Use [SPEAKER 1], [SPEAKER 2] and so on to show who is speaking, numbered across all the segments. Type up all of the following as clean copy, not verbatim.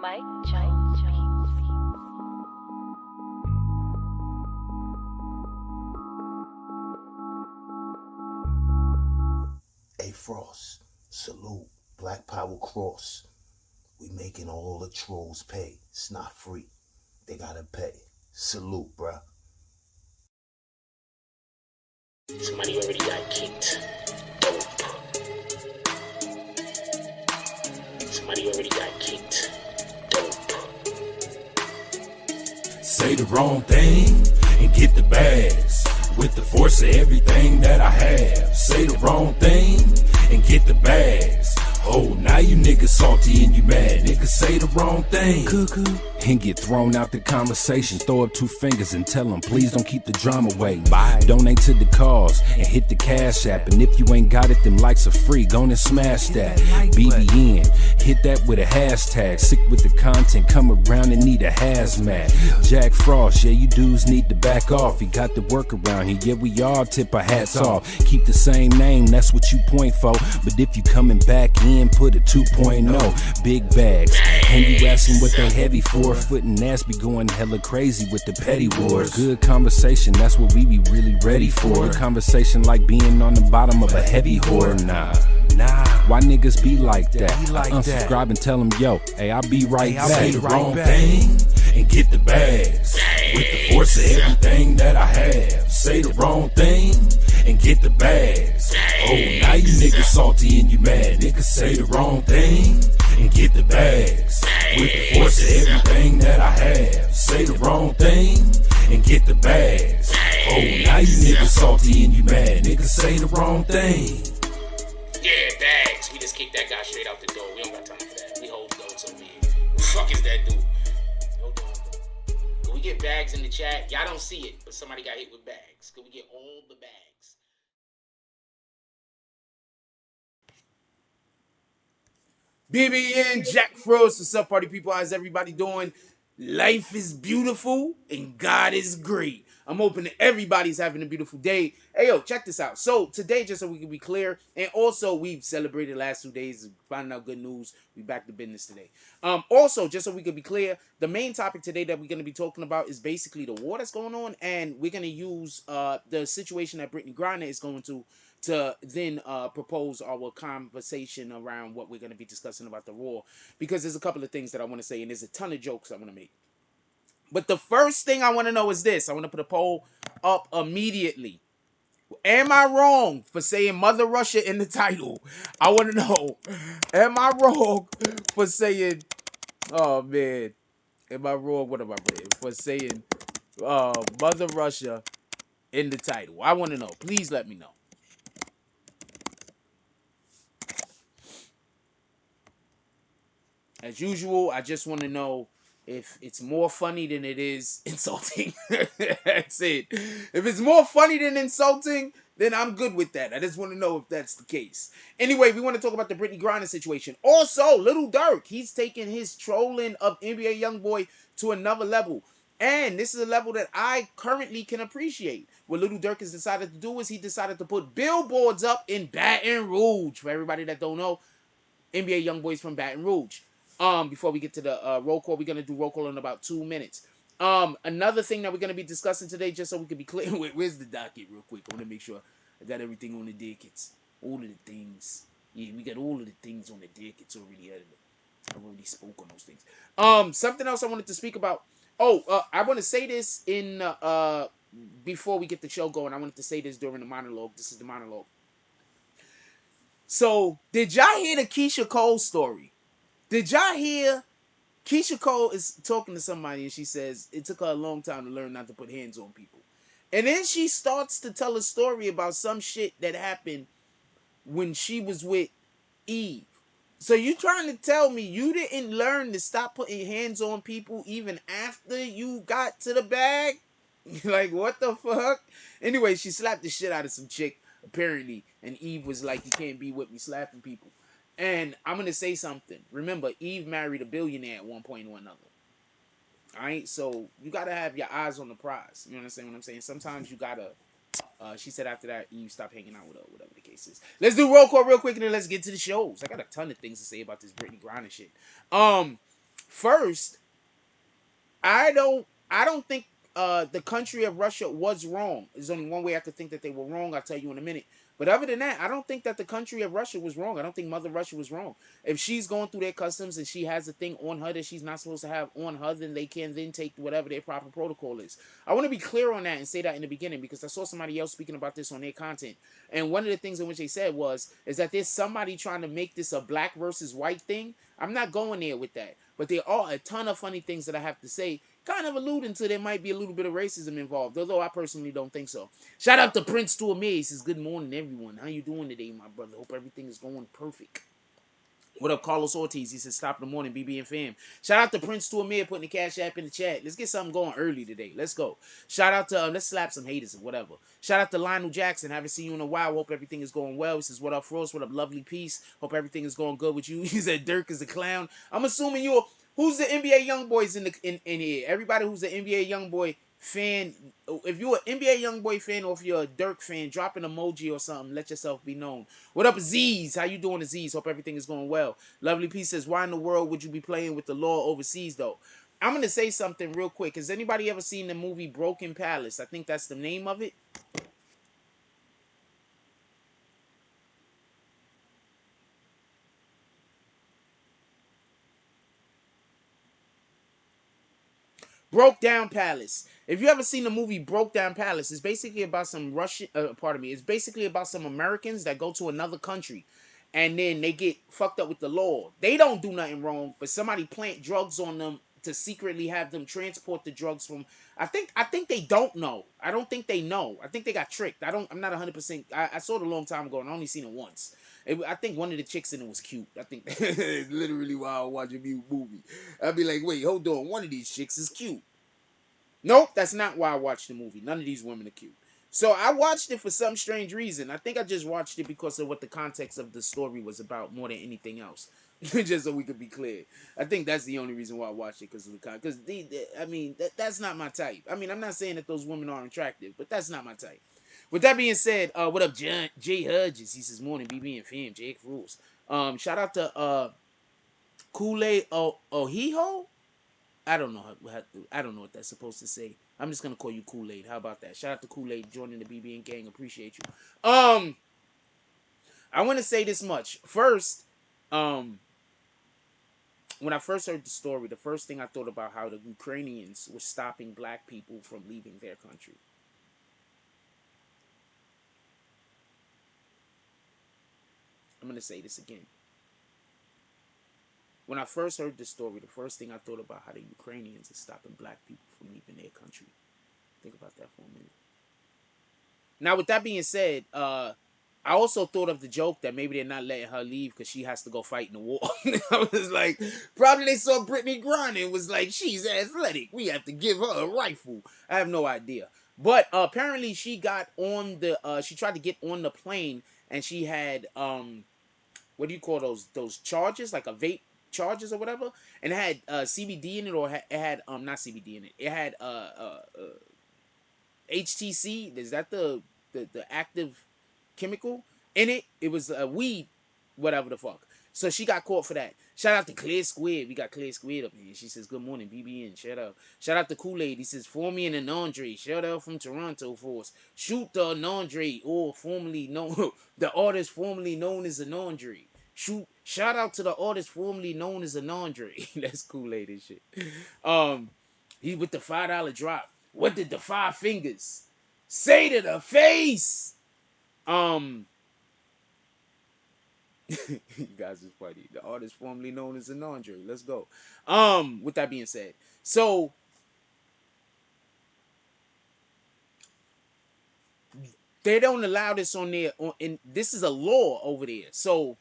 [SPEAKER 1] Mike Jones.
[SPEAKER 2] Hey Frost, salute, Black Power Cross. We making all the trolls pay. It's not free. They gotta pay. Salute, bruh.
[SPEAKER 3] Somebody already got kicked. Dope. Somebody already got kicked. Dope.
[SPEAKER 4] Say the wrong thing and get the bags. With the force of everything that I have. Say the wrong thing and get the bags. Oh, now you niggas salty and you mad. Niggas say the wrong thing and get thrown out the conversation. Throw up two fingers and tell them, please don't keep the drama away. Bye. Donate to the cause and hit the cash app. And if you ain't got it, them likes are free. Go and smash that. BBN, hit that with a hashtag. Sick with the content, come around and need a hazmat. Jack Frost, yeah, you dudes need to back off. You got the work around here, yeah, we all tip our hats off. Keep the same name, that's what you point for. But if you coming back in, put a 2.0. Big bags, and you asking what they heavy for. Foot and ass be going hella crazy with the petty wars. Good conversation, that's what we be really ready for. Conversation like being on the bottom of a heavy whore. Nah, why niggas be like that? Unsubscribe and tell them, yo, hey, I'll be right back. Say the wrong thing and get the bags. With the force of everything that I have. Say the wrong thing and get the bags. Oh, now you niggas salty and you mad. Niggas say the wrong thing and get the bags. With the force of everything that I have. Say the wrong thing and get the bags. Oh, now you niggas salty and you mad. Niggas say the wrong thing.
[SPEAKER 3] Yeah, bags. We just kicked that guy straight out the door. We don't got time for that. We hold those over here. Who the fuck is that dude? Hold on. Can we get bags in the chat? Y'all don't see it, but somebody got hit with bags. Can we get all the bags?
[SPEAKER 5] BBN, Jack Frost, what's up, party people? How's everybody doing? Life is beautiful and God is great. I'm hoping that everybody's having a beautiful day. Hey, yo, check this out. So today, just so we can be clear, and also we've celebrated the last 2 days, finding out good news. We back to business today. Also, just so we can be clear, the main topic today that we're going to be talking about is basically the war that's going on, and we're going to use the situation that Britney Griner is going to then propose our conversation around what we're going to be discussing about the war, because there's a couple of things that I want to say, and there's a ton of jokes I want to make. But the first thing I want to know is this. I want to put a poll up immediately. Am I wrong for saying Mother Russia in the title? I want to know. Am I wrong for saying, oh man, am I wrong? What am I saying? For saying Mother Russia in the title? I want to know. Please let me know. As usual, I just want to know if it's more funny than it is insulting. That's it. If it's more funny than insulting, then I'm good with that. I just want to know if that's the case. Anyway, we want to talk about the Britney Griner situation. Also, Lil Durk, he's taking his trolling of NBA Youngboy to another level. And this is a level that I currently can appreciate. What Lil Durk has decided to do is he decided to put billboards up in Baton Rouge. For everybody that don't know, NBA Youngboy's from Baton Rouge. Before we get to the roll call, we're gonna do roll call in about 2 minutes. Another thing that we're gonna be discussing today, just so we can be clear, where's the docket real quick? I want to make sure I got everything on the dockets. All of the things. Yeah, we got all of the things on the dockets already edited. I already spoke on those things. Something else I wanted to speak about. I want to say this in before we get the show going. I wanted to say this during the monologue. This is the monologue. So, did y'all hear the Keisha Cole story? Did y'all hear Keisha Cole is talking to somebody and she says it took her a long time to learn not to put hands on people. And then she starts to tell a story about some shit that happened when she was with Eve. So you trying to tell me you didn't learn to stop putting hands on people even after you got to the bag? Like, what the fuck? Anyway, she slapped the shit out of some chick, apparently. And Eve was like, you can't be with me slapping people. And I'm going to say something. Remember, Eve married a billionaire at one point or another. Alright? So, you got to have your eyes on the prize. You understand what I'm saying? Sometimes you got to... she said after that, Eve stopped hanging out with her, whatever the case is. Let's do roll call real quick and then let's get to the shows. I got a ton of things to say about this Britney Griner shit. First, I don't think the country of Russia was wrong. There's only one way I could think that they were wrong. I'll tell you in a minute. But other than that, I don't think that the country of Russia was wrong. I don't think Mother Russia was wrong. If she's going through their customs and she has a thing on her that she's not supposed to have on her, then they can then take whatever their proper protocol is. I want to be clear on that and say that in the beginning, because I saw somebody else speaking about this on their content. And one of the things in which they said is that there's somebody trying to make this a black versus white thing. I'm not going there with that. But there are a ton of funny things that I have to say, kind of alluding to there might be a little bit of racism involved, although I personally don't think so. Shout out to Prince to Amir. He says, good morning, everyone. How you doing today, my brother? Hope everything is going perfect. What up, Carlos Ortiz? He says, stop in the morning, BB and fam. Shout out to Prince to Amir putting the cash app in the chat. Let's get something going early today. Let's go. Shout out to, let's slap some haters or whatever. Shout out to Lionel Jackson. Haven't seen you in a while. Hope everything is going well. He says, what up, Frost? What up, lovely peace? Hope everything is going good with you. He said, Durk is a clown. I'm assuming you're, who's the NBA Youngboys in here? Everybody who's the NBA Youngboy fan, if you're an NBA Youngboy fan or if you're a Durk fan, drop an emoji or something. Let yourself be known. What up, Aziz? How you doing, Aziz? Hope everything is going well. Lovely Peace says, why in the world would you be playing with the law overseas, though? I'm going to say something real quick. Has anybody ever seen the movie Broken Palace? I think that's the name of it. Broke Down Palace. If you ever seen the movie Broke Down Palace, it's basically about some Russian, it's basically about some Americans that go to another country and then they get fucked up with the law. They don't do nothing wrong, but somebody plant drugs on them to secretly have them transport the drugs from. I think they don't know. I don't think they know. I think they got tricked. I'm not 100%. I saw it a long time ago and I only seen it once. I think one of the chicks in it was cute. I think it's literally why I watch a movie. I'd be like, wait, hold on. One of these chicks is cute. Nope, that's not why I watched the movie. None of these women are cute. So I watched it for some strange reason. I think I just watched it because of what the context of the story was about more than anything else. Just so we could be clear. I think that's the only reason why I watched it, because of the context. Because, I mean, that's not my type. I mean, I'm not saying that those women aren't attractive, but that's not my type. With that being said, what up, Jay Hudges? He says, morning, BB and fam, Jake Rules. Shout out to Kool-Aid Ohiho? I don't know I don't know what that's supposed to say. I'm just gonna call you Kool-Aid. How about that? Shout out to Kool-Aid joining the BBN gang. Appreciate you. I want to say this much. First, when I first heard the story, the first thing I thought about how the Ukrainians were stopping black people from leaving their country. I'm gonna say this again. When I first heard the story, the first thing I thought about how the Ukrainians are stopping black people from leaving their country. Think about that for a minute. Now, with that being said, I also thought of the joke that maybe they're not letting her leave because she has to go fight in the war. I was like, probably they saw Britney Griner and was like, she's athletic. We have to give her a rifle. I have no idea. But apparently she got on the, she tried to get on the plane and she had, what do you call those charges? Like a vape charges or whatever, and it had CBD in it, or it had not CBD in it. It had HTC. Is that the active chemical in it? It was weed, whatever the fuck. So she got caught for that. Shout out to Clear Squid. We got Clear Squid up here. She says, good morning, BBN. Shout out. Shout out to Kool-Aid. He says, for me and an Andre. Shout out from Toronto for us. Shoot the Andre, or formerly known, the artist formerly known as an Andre. Shout out to the artist formerly known as an Andre. That's Kool-Aid and shit. He with the $5 drop. What did the 5 fingers say to the face? You guys is funny. The artist formerly known as an Andre. Let's go. With that being said, so they don't allow this on there. And this is a law over there. So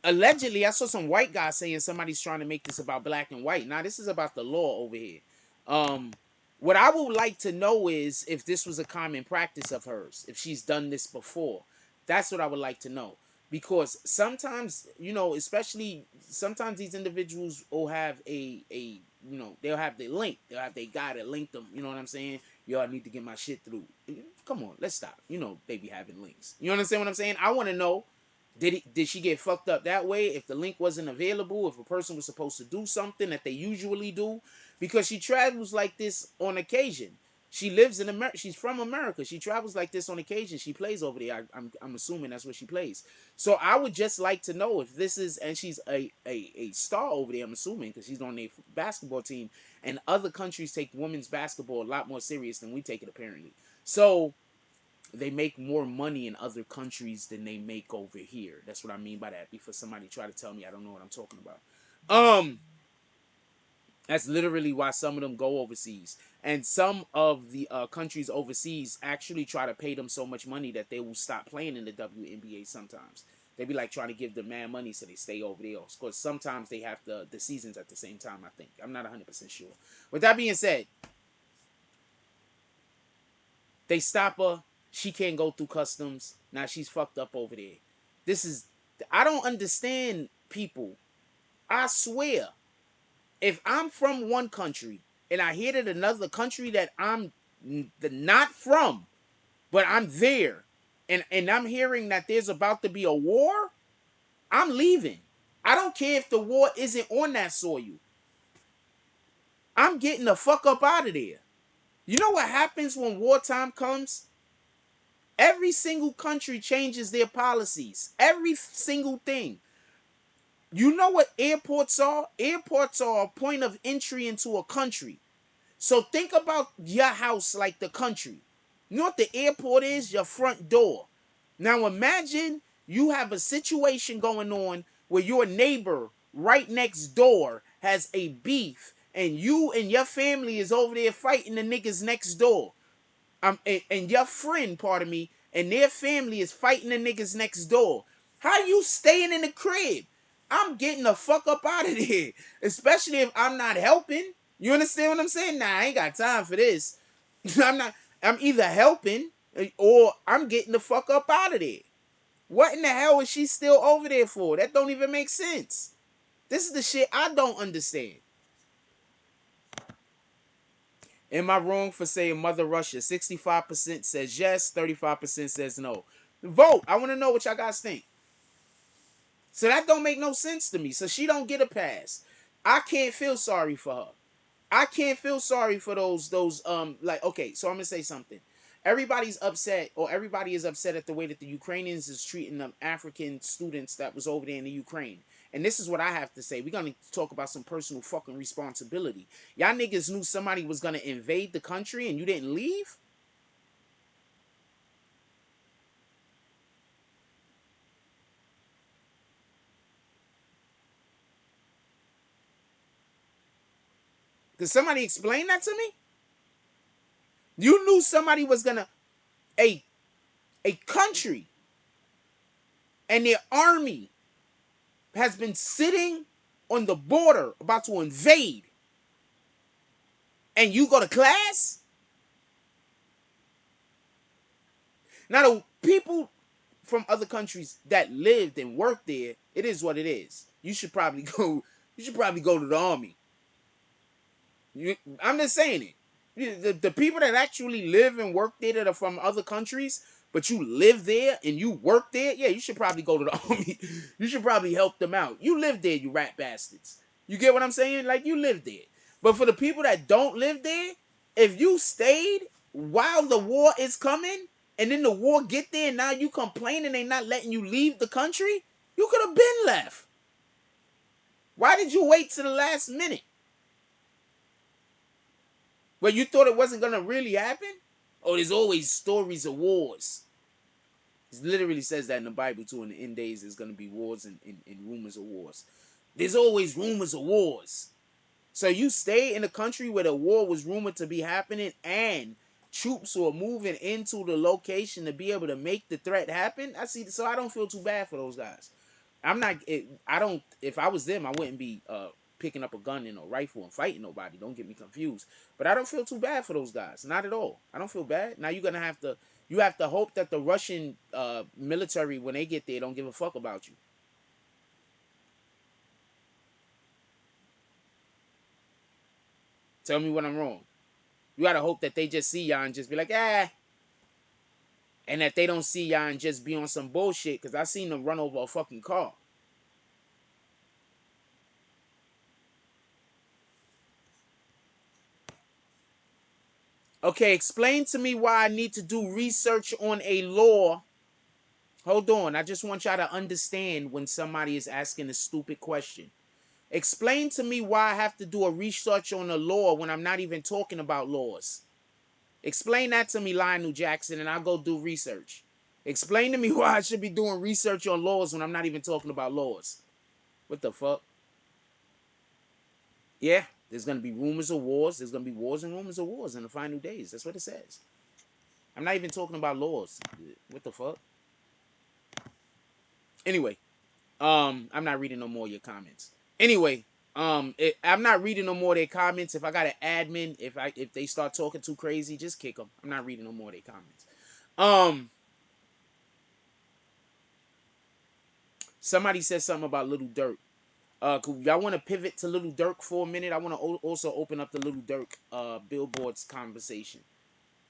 [SPEAKER 5] allegedly, I saw some white guy saying somebody's trying to make this about black and white. Now this is about the law over here. What I would like to know is if this was a common practice of hers, if she's done this before. That's what I would like to know. Because sometimes, you know, especially sometimes these individuals will have they'll have their link. They'll have their guy that linked them. You know what I'm saying? Yo, I need to get my shit through. Come on, let's stop. You know, they be having links. You understand what I'm saying? I want to know Did she get fucked up that way if the link wasn't available, if a person was supposed to do something that they usually do? Because she travels like this on occasion. She lives in America. She's from America. She travels like this on occasion. She plays over there. I'm assuming that's where she plays. So I would just like to know if this is, and she's a star over there, I'm assuming, because she's on a basketball team. And other countries take women's basketball a lot more serious than we take it, apparently. So they make more money in other countries than they make over here. That's what I mean by that. Before somebody try to tell me I don't know what I'm talking about. That's literally why some of them go overseas. And some of the countries overseas actually try to pay them so much money that they will stop playing in the WNBA sometimes. They be like trying to give the man money so they stay over there. Because sometimes they have the seasons at the same time, I think. I'm not 100% sure. With that being said, they stop her. She can't go through customs. Now she's fucked up over there. I don't understand people. I swear, if I'm from one country and I hear that another country that I'm not from, but I'm there, and I'm hearing that there's about to be a war, I'm leaving. I don't care if the war isn't on that soil. I'm getting the fuck up out of there. You know what happens when wartime comes? Every single country changes their policies. Every single thing. You know what airports are? Airports are a point of entry into a country. So think about your house like the country. You know what the airport is? Your front door. Now imagine you have a situation going on where your neighbor right next door has a beef and you and your family is over there fighting the niggas next door. And your friend, pardon me, and their family is fighting the niggas next door. How you staying in the crib? I'm getting the fuck up out of there. Especially if I'm not helping. You understand what I'm saying? Nah, I ain't got time for this. I'm either helping or I'm getting the fuck up out of there. What in the hell is she still over there for? That don't even make sense. This is the shit I don't understand. Am I wrong for saying Mother Russia? 65% says yes, 35% says no. Vote. I want to know what y'all guys think. So that don't make no sense to me. So she don't get a pass. I can't feel sorry for her. I can't feel sorry for those like, okay, so I'm gonna say something. Everybody's upset, or everybody is upset at the way that the Ukrainians is treating them African students that was over there in the Ukraine. And this is what I have to say. We're gonna talk about some personal fucking responsibility. Y'all niggas knew somebody was gonna invade the country and you didn't leave? Could somebody explain that to me? You knew somebody was gonna a country and their army has been sitting on the border about to invade, and you go to class? Now, the people from other countries that lived and worked there, it is what it is. You should probably go. You should probably go to the army. I'm just saying it. The people that actually live and work there that are from other countries, but you live there and you work there, yeah, you should probably go to the army. You should probably help them out. You live there, you rat bastards. You get what I'm saying? Like, you live there. But for the people that don't live there, if you stayed while the war is coming, and then the war get there, and now you complaining they not letting you leave the country, you could have been left. Why did you wait to the last minute? Well, you thought it wasn't gonna really happen? Oh, there's always stories of wars. It literally says that in the Bible too. In the end days, there's gonna be wars and rumors of wars. There's always rumors of wars. So you stay in a country where the war was rumored to be happening and troops were moving into the location to be able to make the threat happen. So I don't feel too bad for those guys. I don't, if I was them, I wouldn't be picking up a gun and a rifle and fighting nobody. Don't get me confused. But I don't feel too bad for those guys. Not at all. I don't feel bad. Now you have to hope that the Russian military, when they get there, don't give a fuck about you. Tell me when I'm wrong. You gotta hope that they just see y'all and just be like, And that they don't see y'all and just be on some bullshit, because I seen them run over a fucking car. Okay, explain to me why I need to do research on a law. Hold on, I just want y'all to understand when somebody is asking a stupid question. Explain to me why I have to do a research on a law when I'm not even talking about laws. Explain that to me, Lionel Jackson, and I'll go do research. Explain to me why I should be doing research on laws when I'm not even talking about laws. What the fuck? Yeah, there's going to be rumors of wars. There's going to be wars and rumors of wars in the final days. That's what it says. I'm not even talking about laws. What the fuck? Anyway, I'm not reading no more of your comments. Anyway, I'm not reading no more of their comments. If I got an admin, if they start talking too crazy, just kick them. I'm not reading no more of their comments. Somebody said something about Lil Durk. Y'all want to pivot to Lil Durk for a minute? I want to also open up the Lil Durk billboards conversation.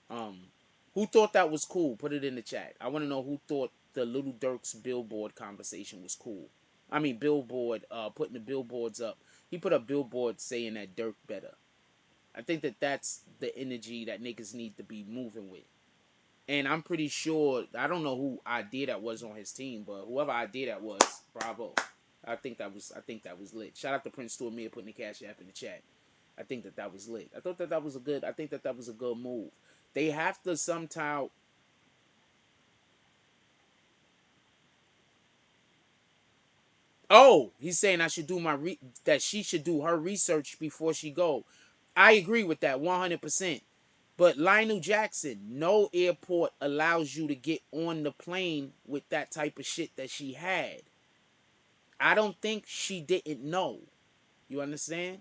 [SPEAKER 5] Who thought that was cool? Put it in the chat. I want to know who thought the Lil Durk's billboard conversation was cool. I mean, billboard, putting the billboards up. He put up billboards saying that Durk better. I think that that's the energy that niggas need to be moving with. And I'm pretty sure, I don't know who idea that was on his team, but whoever idea that was, bravo. I think that was lit. Shout out to Prince Stuart Mia putting the cash app in the chat. I think that was lit. I think that was a good move. They have to somehow. Oh, he's saying I should do that she should do her research before she go. I agree with that 100%. But Lionel Jackson, no airport allows you to get on the plane with that type of shit that she had. I don't think she didn't know. You understand?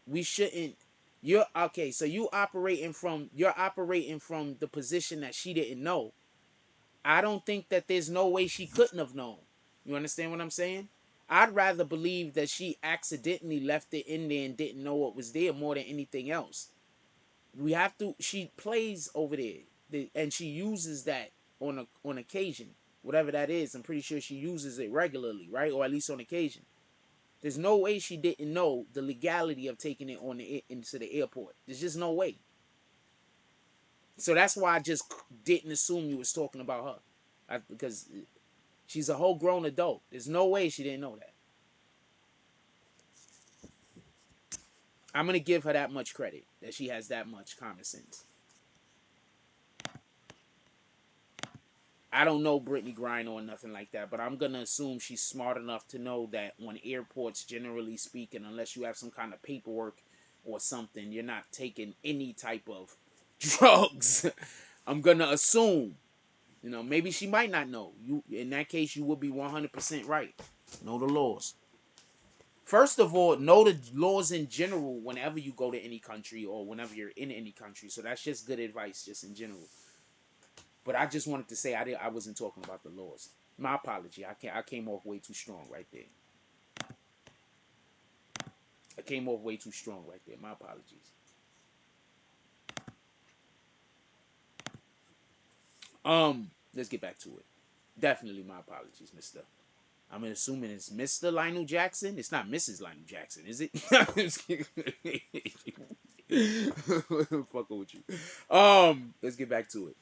[SPEAKER 5] We shouldn't. You're okay. So you're operating from the position that she didn't know. I don't think that there's no way she couldn't have known. You understand what I'm saying? I'd rather believe that she accidentally left it in there and didn't know what was there more than anything else. We have to. She plays over there, and she uses that on occasion, whatever that is. I'm pretty sure she uses it regularly, right, or at least on occasion. There's no way she didn't know the legality of taking it into the airport. There's just no way. So that's why I just didn't assume you was talking about her, because she's a whole grown adult. There's no way she didn't know that. I'm gonna give her that much credit that she has that much common sense. I don't know Britney Griner or nothing like that, but I'm gonna assume she's smart enough to know that on airports, generally speaking, unless you have some kind of paperwork or something, you're not taking any type of drugs. I'm gonna assume. Maybe she might not know. You in that case, you would be 100% right. Know the laws. First of all, know the laws in general whenever you go to any country or whenever you're in any country. So that's just good advice, just in general. But I just wanted to say I wasn't talking about the laws. My apology. I came off way too strong right there. I came off way too strong right there. My apologies. Let's get back to it. Definitely my apologies, Mister. I'm assuming it's Mr. Lionel Jackson. It's not Mrs. Lionel Jackson, is it? Fucking with you. Let's get back to it.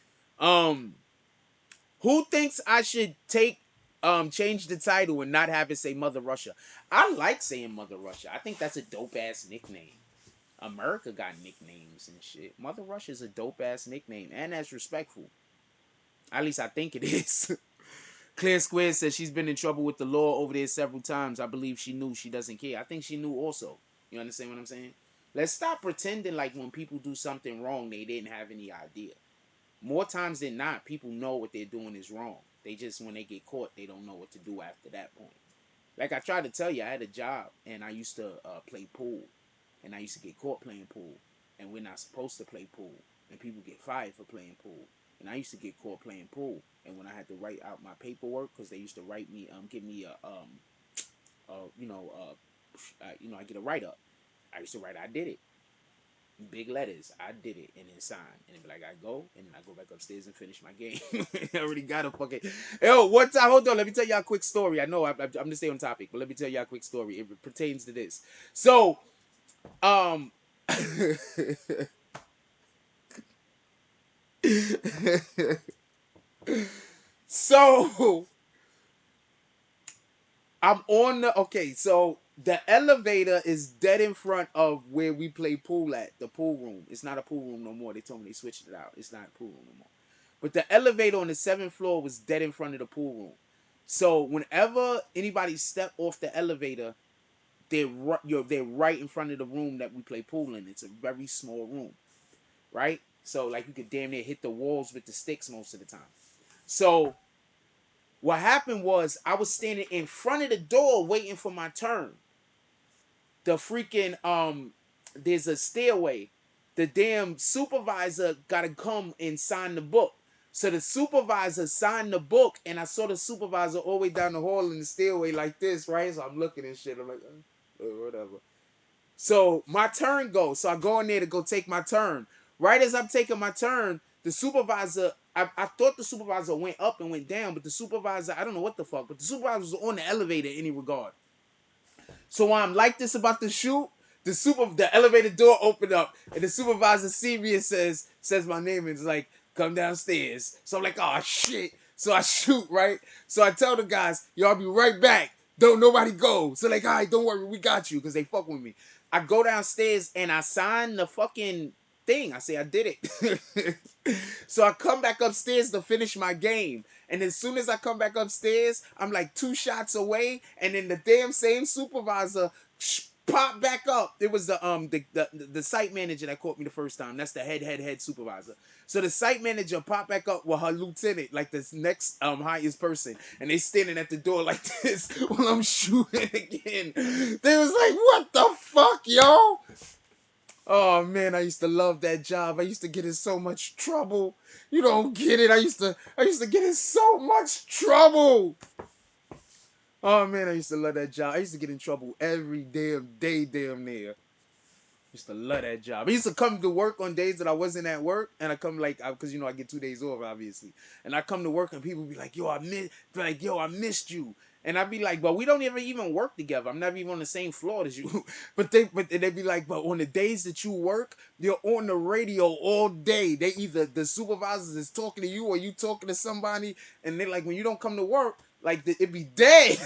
[SPEAKER 5] Who thinks I should change the title and not have it say Mother Russia? I like saying Mother Russia. I think that's a dope ass nickname. America got nicknames and shit. Mother Russia is a dope ass nickname, and that's respectful. At least I think it is. Clear Square says she's been in trouble with the law over there several times. I believe she knew. She doesn't care. I think she knew also. You understand what I'm saying? Let's stop pretending like when people do something wrong, they didn't have any idea. More times than not, people know what they're doing is wrong. They just, when they get caught, they don't know what to do after that point. Like I tried to tell you, I had a job and I used to play pool. And I used to get caught playing pool. And we're not supposed to play pool. And people get fired for playing pool. And I used to get caught playing pool. And when I had to write out my paperwork, because they used to write me, give me I get a write up. I used to write, I did it. big letters. I did it, and then sign, and be like, I go, and then I go back upstairs and finish my game. I already got a fucking. Yo, one time, hold on, let me tell y'all a quick story. I know I'm just staying on topic, but let me tell y'all a quick story. It pertains to this. So, so I'm on the okay. So the elevator is dead in front of where we play pool at the pool room. It's not a pool room no more. They told me they switched it out. It's not a pool room no more. But the elevator on the 7th floor was dead in front of the pool room. So whenever anybody step off the elevator, they're right in front of the room that we play pool in. It's a very small room, right? So like you could damn near hit the walls with the sticks most of the time. So what happened was I was standing in front of the door waiting for my turn. The freaking there's a stairway. The damn supervisor gotta come and sign the book. So the supervisor signed the book, and I saw the supervisor all the way down the hall in the stairway like this, right? So I'm looking and shit. I'm like, whatever. So my turn goes. So I go in there to go take my turn. Right as I'm taking my turn, the supervisor, I thought the supervisor went up and went down, but the supervisor, I don't know what the fuck, but the supervisor was on the elevator in any regard. So while I'm like this about to shoot, the elevator door opened up, and the supervisor see me and says my name and is like, come downstairs. So I'm like, oh shit. So I shoot, right? So I tell the guys, yo, I'll be right back. Don't nobody go. So like, all right, don't worry, we got you, because they fuck with me. I go downstairs and I sign the fucking thing. I say I did it. So I come back upstairs to finish my game. And as soon as I come back upstairs, I'm like 2 shots away, and then the damn same supervisor popped back up. It was the site manager that caught me the first time. That's the head supervisor. So the site manager popped back up with her lieutenant, like this next highest person, and they standing at the door like this while I'm shooting again. They was like, "What the fuck, yo?" Oh man, I used to love that job. I used to get in so much trouble. You don't get it. I used to get in so much trouble. Oh man, I used to love that job. I used to get in trouble every damn day, damn near. I used to love that job. I used to come to work on days that I wasn't at work, and I come like, because I get 2 days off, obviously. And I come to work, and people be like, "Yo, I missed you." And I'd be like, "But we don't even work together. I'm not even on the same floor as you." But they'd be like, "But on the days that you work, you're on the radio all day. They either the supervisors is talking to you or you talking to somebody, and they like when you don't come to work, like it be dead."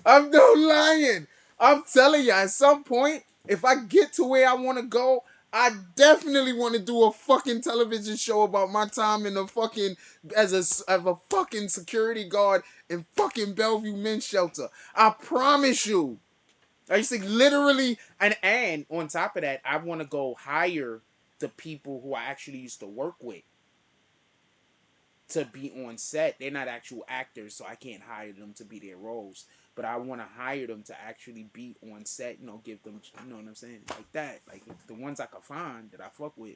[SPEAKER 5] I'm no lying. I'm telling you, at some point, if I get to where I want to go, I definitely want to do a fucking television show about my time in the fucking as a fucking security guard in fucking Bellevue Men's Shelter. I promise you. I used to literally, and on top of that, I want to go hire the people who I actually used to work with to be on set. They're not actual actors, so I can't hire them to be their roles. But I want to hire them to actually be on set, give them, you know what I'm saying? Like that. Like the ones I could find that I fuck with.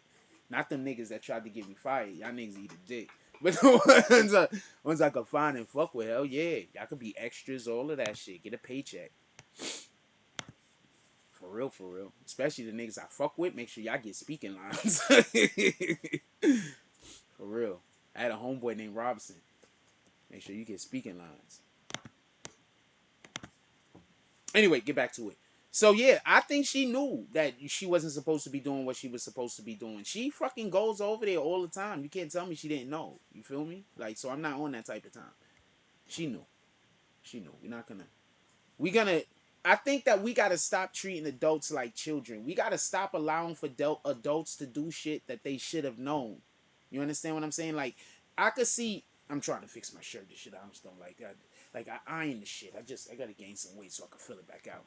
[SPEAKER 5] Not them niggas that tried to get me fired. Y'all niggas eat a dick. But the ones I could find and fuck with, hell yeah. Y'all could be extras, all of that shit. Get a paycheck. For real, for real. Especially the niggas I fuck with, make sure y'all get speaking lines. For real. I had a homeboy named Robinson. Make sure you get speaking lines. Anyway, get back to it. So yeah, I think she knew that she wasn't supposed to be doing what she was supposed to be doing. She fucking goes over there all the time. You can't tell me she didn't know. You feel me? Like, so I'm not on that type of time. She knew. She knew. I think that we gotta stop treating adults like children. We gotta stop allowing for adults to do shit that they should have known. You understand what I'm saying? Like, I could see. I'm trying to fix my shirt. This shit, I just don't like that. Like, I iron the shit. I gotta gain some weight so I can fill it back out.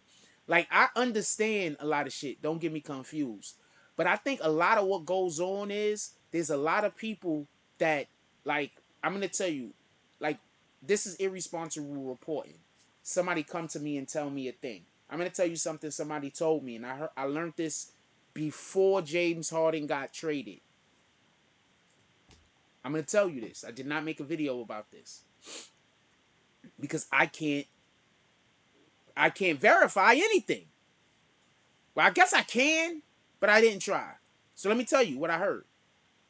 [SPEAKER 5] Like, I understand a lot of shit. Don't get me confused. But I think a lot of what goes on is there's a lot of people that, like, I'm gonna tell you, like, this is irresponsible reporting. Somebody come to me and tell me a thing. I'm gonna tell you something somebody told me, and I learned this before James Harden got traded. I'm going to tell you this. I did not make a video about this. Because I can't verify anything. Well, I guess I can, but I didn't try. So let me tell you what I heard.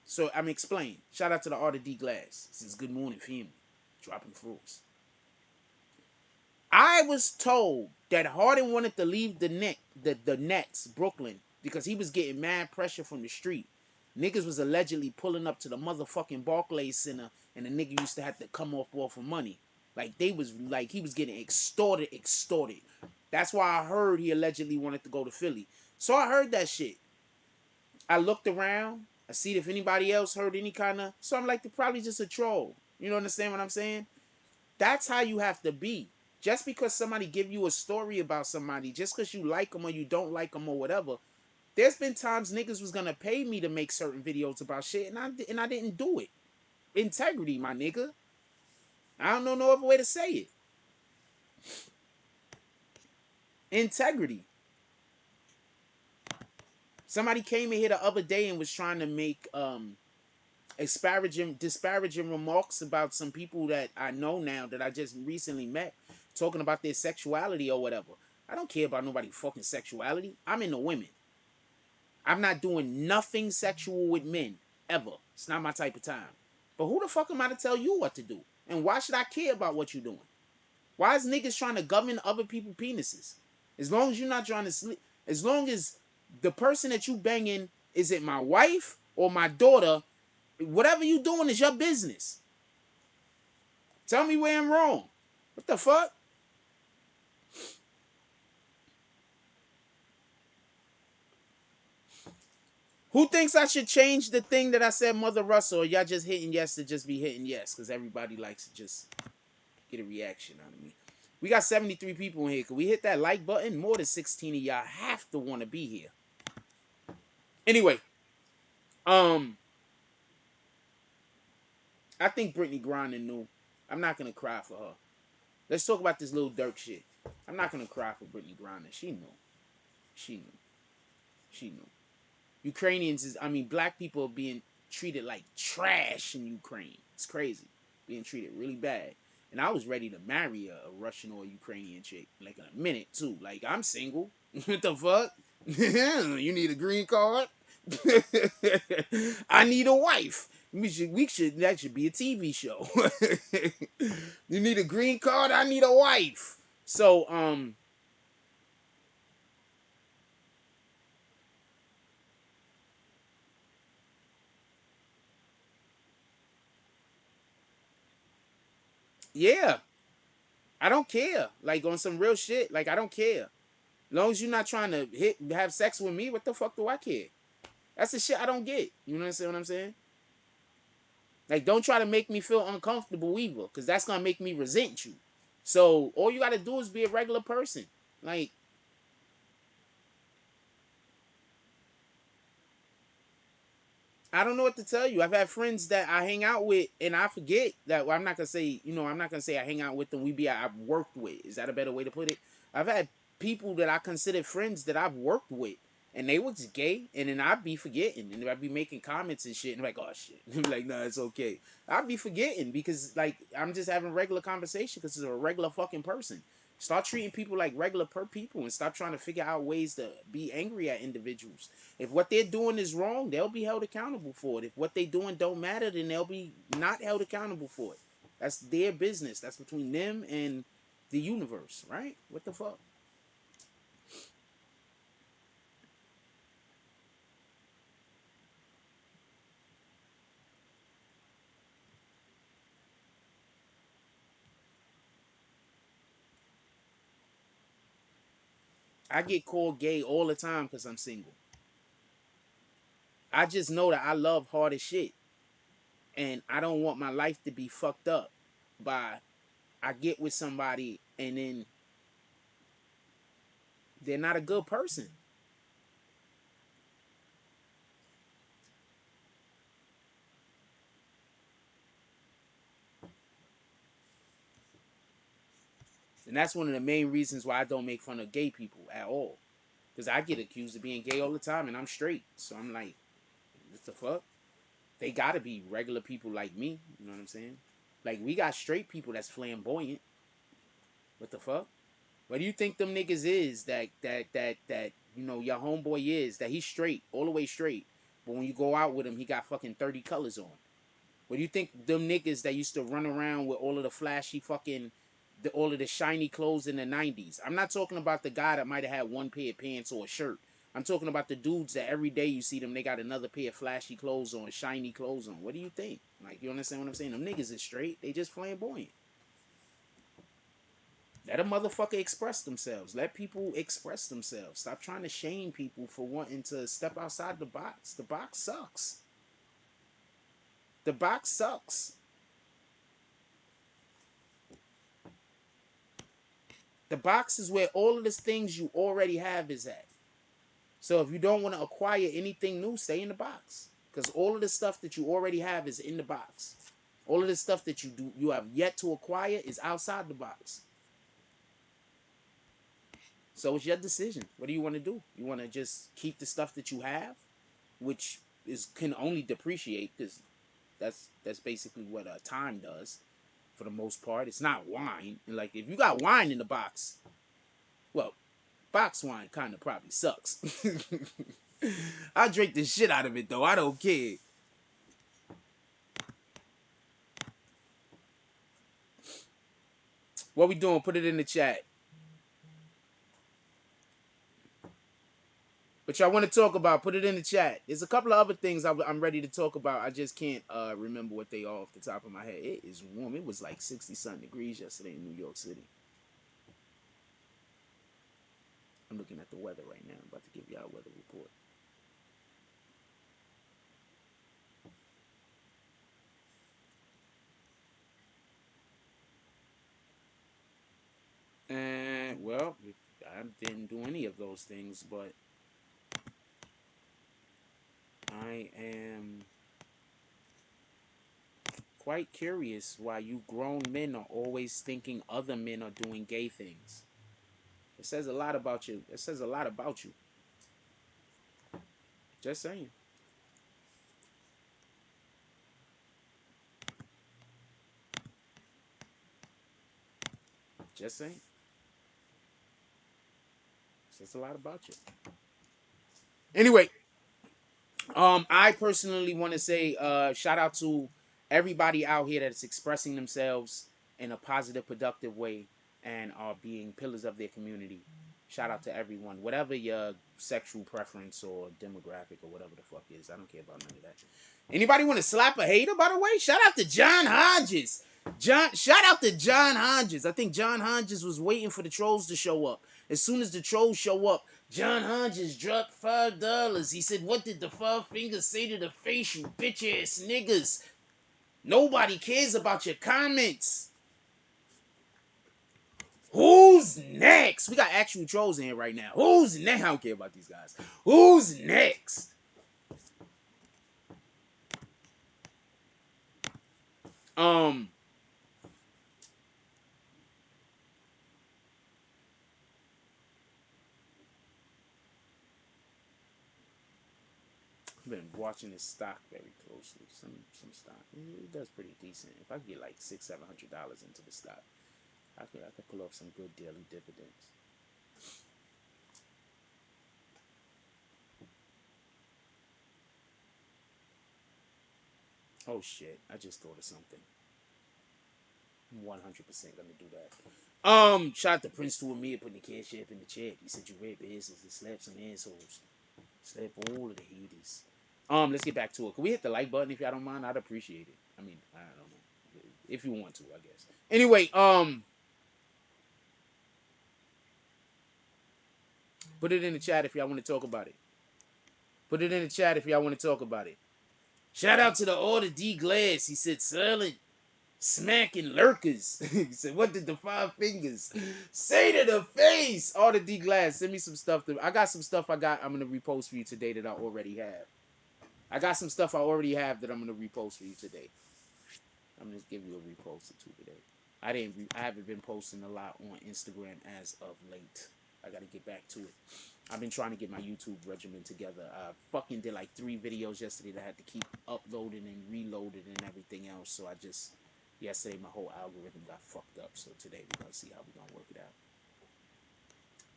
[SPEAKER 5] So I'm explaining. Shout out to the Art of D Glass. This is Good Morning Family. Dropping fruits. I was told that Harden wanted to leave the Nets, Brooklyn, because he was getting mad pressure from the street. Niggas was allegedly pulling up to the motherfucking Barclays Center, and the nigga used to have to come off for money. Like they was like he was getting extorted. That's why I heard he allegedly wanted to go to Philly. So I heard that shit. I looked around. I see if anybody else heard any kind of. So I'm like, they're probably just a troll. You know understand what I'm saying? That's how you have to be. Just because somebody give you a story about somebody, just because you like them or you don't like them or whatever, there's been times niggas was gonna pay me to make certain videos about shit, and I didn't do it. Integrity, my nigga. I don't know no other way to say it. Integrity. Somebody came in here the other day and was trying to make disparaging remarks about some people that I know now that I just recently met, talking about their sexuality or whatever. I don't care about nobody fucking sexuality. I'm into women. I'm not doing nothing sexual with men ever. It's not my type of time. But who the fuck am I to tell you what to do? And why should I care about what you're doing? Why is niggas trying to govern other people's penises? As long as you're not trying to sleep, as long as the person that you banging is it my wife or my daughter, whatever you doing is your business. Tell me where I'm wrong. What the fuck? Who thinks I should change the thing that I said, Mother Russell, or y'all just hitting yes to just be hitting yes? Because everybody likes to just get a reaction out of me. We got 73 people in here. Can we hit that like button? More than 16 of y'all have to want to be here. Anyway, I think Britney Griner knew. I'm not going to cry for her. Let's talk about this Lil Durk shit. I'm not going to cry for Britney Griner. She knew. She knew. She knew. Ukrainians black people are being treated like trash in Ukraine. It's crazy. Being treated really bad. And I was ready to marry a Russian or a Ukrainian chick. Like in a minute, too. Like, I'm single. What the fuck? You need a green card? I need a wife. That should be a TV show. You need a green card? I need a wife. So, yeah. I don't care. Like on some real shit. Like I don't care. As long as you're not trying to have sex with me, what the fuck do I care? That's the shit I don't get. You know what I'm saying? Like don't try to make me feel uncomfortable either, because that's gonna make me resent you. So all you gotta do is be a regular person. Like I don't know what to tell you. I've had friends that I hang out with and I forget that I'm not gonna say, I'm not gonna say I hang out with them. I've worked with. Is that a better way to put it? I've had people that I consider friends that I've worked with and they was gay, and then I'd be forgetting, and I'd be making comments and shit, and I'm like, oh shit, I'm like, nah, it's okay. I'd be forgetting because like I'm just having regular conversation because it's a regular fucking person. Start treating people like regular people and stop trying to figure out ways to be angry at individuals. If what they're doing is wrong, they'll be held accountable for it. If what they're doing don't matter, then they'll be not held accountable for it. That's their business. That's between them and the universe, right? What the fuck? I get called gay all the time because I'm single. I just know that I love hard as shit. And I don't want my life to be fucked up by I get with somebody and then they're not a good person. And that's one of the main reasons why I don't make fun of gay people at all. Because I get accused of being gay all the time and I'm straight. So I'm like, what the fuck? They gotta be regular people like me. You know what I'm saying? Like, we got straight people that's flamboyant. What the fuck? What do you think them niggas is that you know, your homeboy is, that he's straight, all the way straight. But when you go out with him, he got fucking 30 colors on. What do you think them niggas that used to run around with all of the flashy fucking, all of the shiny clothes in the 90s? I'm not talking about the guy that might have had one pair of pants or a shirt. I'm talking about the dudes that every day you see them, they got another pair of flashy clothes on, shiny clothes on. What do you think? Like, you understand what I'm saying? Them niggas is straight. They just flamboyant. Let a motherfucker express themselves. Let people express themselves. Stop trying to shame people for wanting to step outside the box. The box sucks. The box sucks. The box is where all of the things you already have is at. So if you don't want to acquire anything new, stay in the box. Because all of the stuff that you already have is in the box. All of the stuff that you have yet to acquire is outside the box. So it's your decision. What do you want to do? You want to just keep the stuff that you have, which can only depreciate, because that's basically what time does for the most part. It's not wine. And like, if you got wine in the box, well, box wine kind of probably sucks. I drink the shit out of it though. I don't care. What we doing? Put it in the chat. But y'all want to talk about, put it in the chat. There's a couple of other things I'm ready to talk about. I just can't remember what they are off the top of my head. It is warm. It was like 60-something degrees yesterday in New York City. I'm looking at the weather right now. I'm about to give y'all a weather report. And, well, I didn't do any of those things, but I am quite curious why you grown men are always thinking other men are doing gay things. It says a lot about you. It says a lot about you. Just saying. Just saying. It says a lot about you. Anyway, I personally want to say shout out to everybody out here that's expressing themselves in a positive, productive way and are being pillars of their community. Shout out to everyone, whatever your sexual preference or demographic or whatever the fuck is. I don't care about none of that. Anybody want to slap a hater, by the way? Shout out to John Hodges. Shout out to John Hodges. I think John Hodges was waiting for the trolls to show up. As soon as the trolls show up, John Hodges dropped $5. He said, "What did the 5 fingers say to the face, you bitch ass niggas? Nobody cares about your comments." Who's next? We got actual trolls in here right now. Who's next? I don't care about these guys. Who's next? I've been watching this stock very closely. Some stock, it does pretty decent. If I could get like $600-700 into the stock, I could pull off some good daily dividends. Oh shit! I just thought of something. I'm 100% gonna do that. Shout out to Prince to Amir putting the cash app in the chat. He said you rape asses and slap some assholes. Slap all of the haters. Let's get back to it. Can we hit the like button if y'all don't mind? I'd appreciate it. I mean, I don't know. If you want to, I guess. Anyway, put it in the chat if y'all want to talk about it. Put it in the chat if y'all want to talk about it. Shout out to the Order D Glass. He said, silent, smacking lurkers. He said, what did the 5 fingers say to the face? Order D Glass, send me some stuff. I got some stuff I'm going to repost for you today that I already have. I got some stuff I already have that I'm going to repost for you today. I'm going to give you a repost or two today. I haven't been posting a lot on Instagram as of late. I got to get back to it. I've been trying to get my YouTube regimen together. I fucking did like 3 videos yesterday that I had to keep uploading and reloading and everything else. So yesterday my whole algorithm got fucked up. So today we're going to see how we're going to work it out.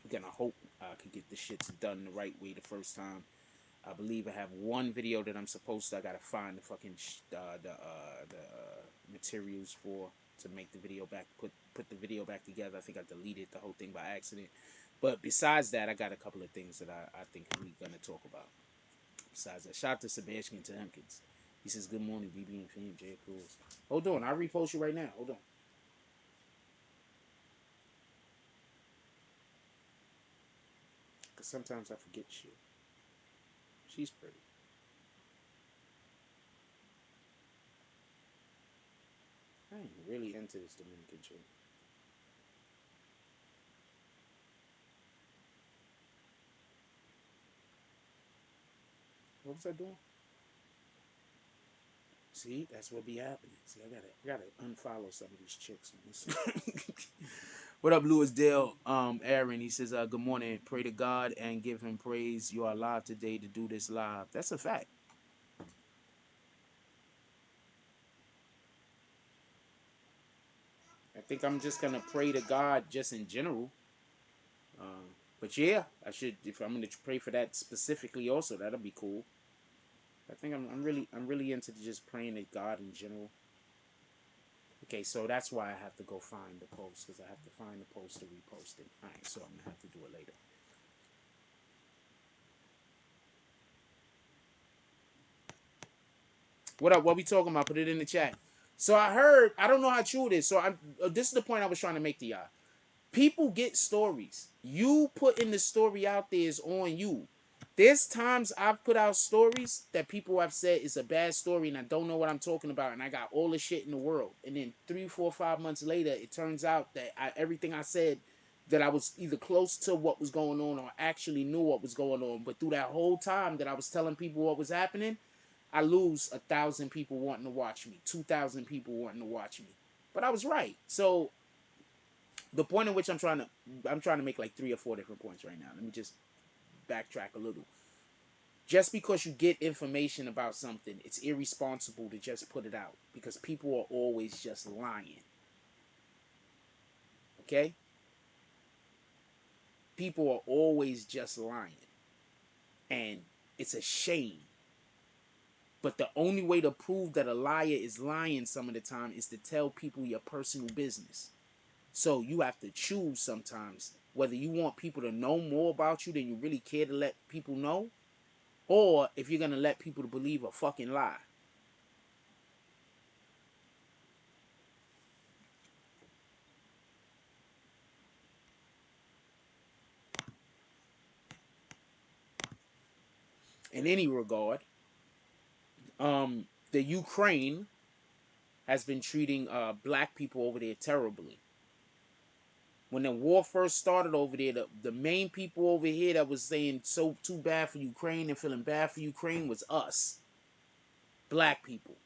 [SPEAKER 5] We're gonna hope I could get the shits done the right way the first time. I believe I have one video that I'm supposed to. I gotta find the fucking materials for to make the video back. Put the video back together. I think I deleted the whole thing by accident. But besides that, I got a couple of things that I think we're gonna talk about. Besides that, shout out to Sebastian to Hempkins. He says, "Good morning, BB and Fame, J. Cruz." Hold on, I'll repost you right now. Hold on. Because sometimes I forget shit. She's pretty. I ain't really into this Dominican chick. What was I doing? See, that's what be happening. See, I gotta unfollow some of these chicks on this. What up, Louis Dale? Aaron, he says, good morning. Pray to God and give him praise. You are alive today to do this live. That's a fact. I think I'm just gonna pray to God just in general. But yeah, I should. If I'm gonna pray for that specifically, also that'll be cool. I think I'm really into just praying to God in general. Okay, so that's why I have to go find the post, because I have to find the post to repost it. All right, so I'm gonna have to do it later. What up? What we talking about? Put it in the chat. So I heard. I don't know how true it is. So this is the point I was trying to make to y'all. People get stories. You putting the story out there is on you. There's times I've put out stories that people have said it's a bad story and I don't know what I'm talking about and I got all the shit in the world. And then 3, 4, 5 months later, it turns out that everything I said, that I was either close to what was going on or actually knew what was going on. But through that whole time that I was telling people what was happening, I lose 1,000 people wanting to watch me, 2,000 people wanting to watch me. But I was right. So the point in which I'm trying to make like 3 or 4 different points right now. Let me just backtrack a little. Just because you get information about something, it's irresponsible to just put it out because people are always just lying. Okay? People are always just lying. And it's a shame. But the only way to prove that a liar is lying some of the time is to tell people your personal business. So you have to choose sometimes whether you want people to know more about you than you really care to let people know, or if you're going to let people to believe a fucking lie. In any regard, the Ukraine has been treating black people over there terribly. When the war first started over there, the main people over here that was saying so too bad for Ukraine and feeling bad for Ukraine was us, black people.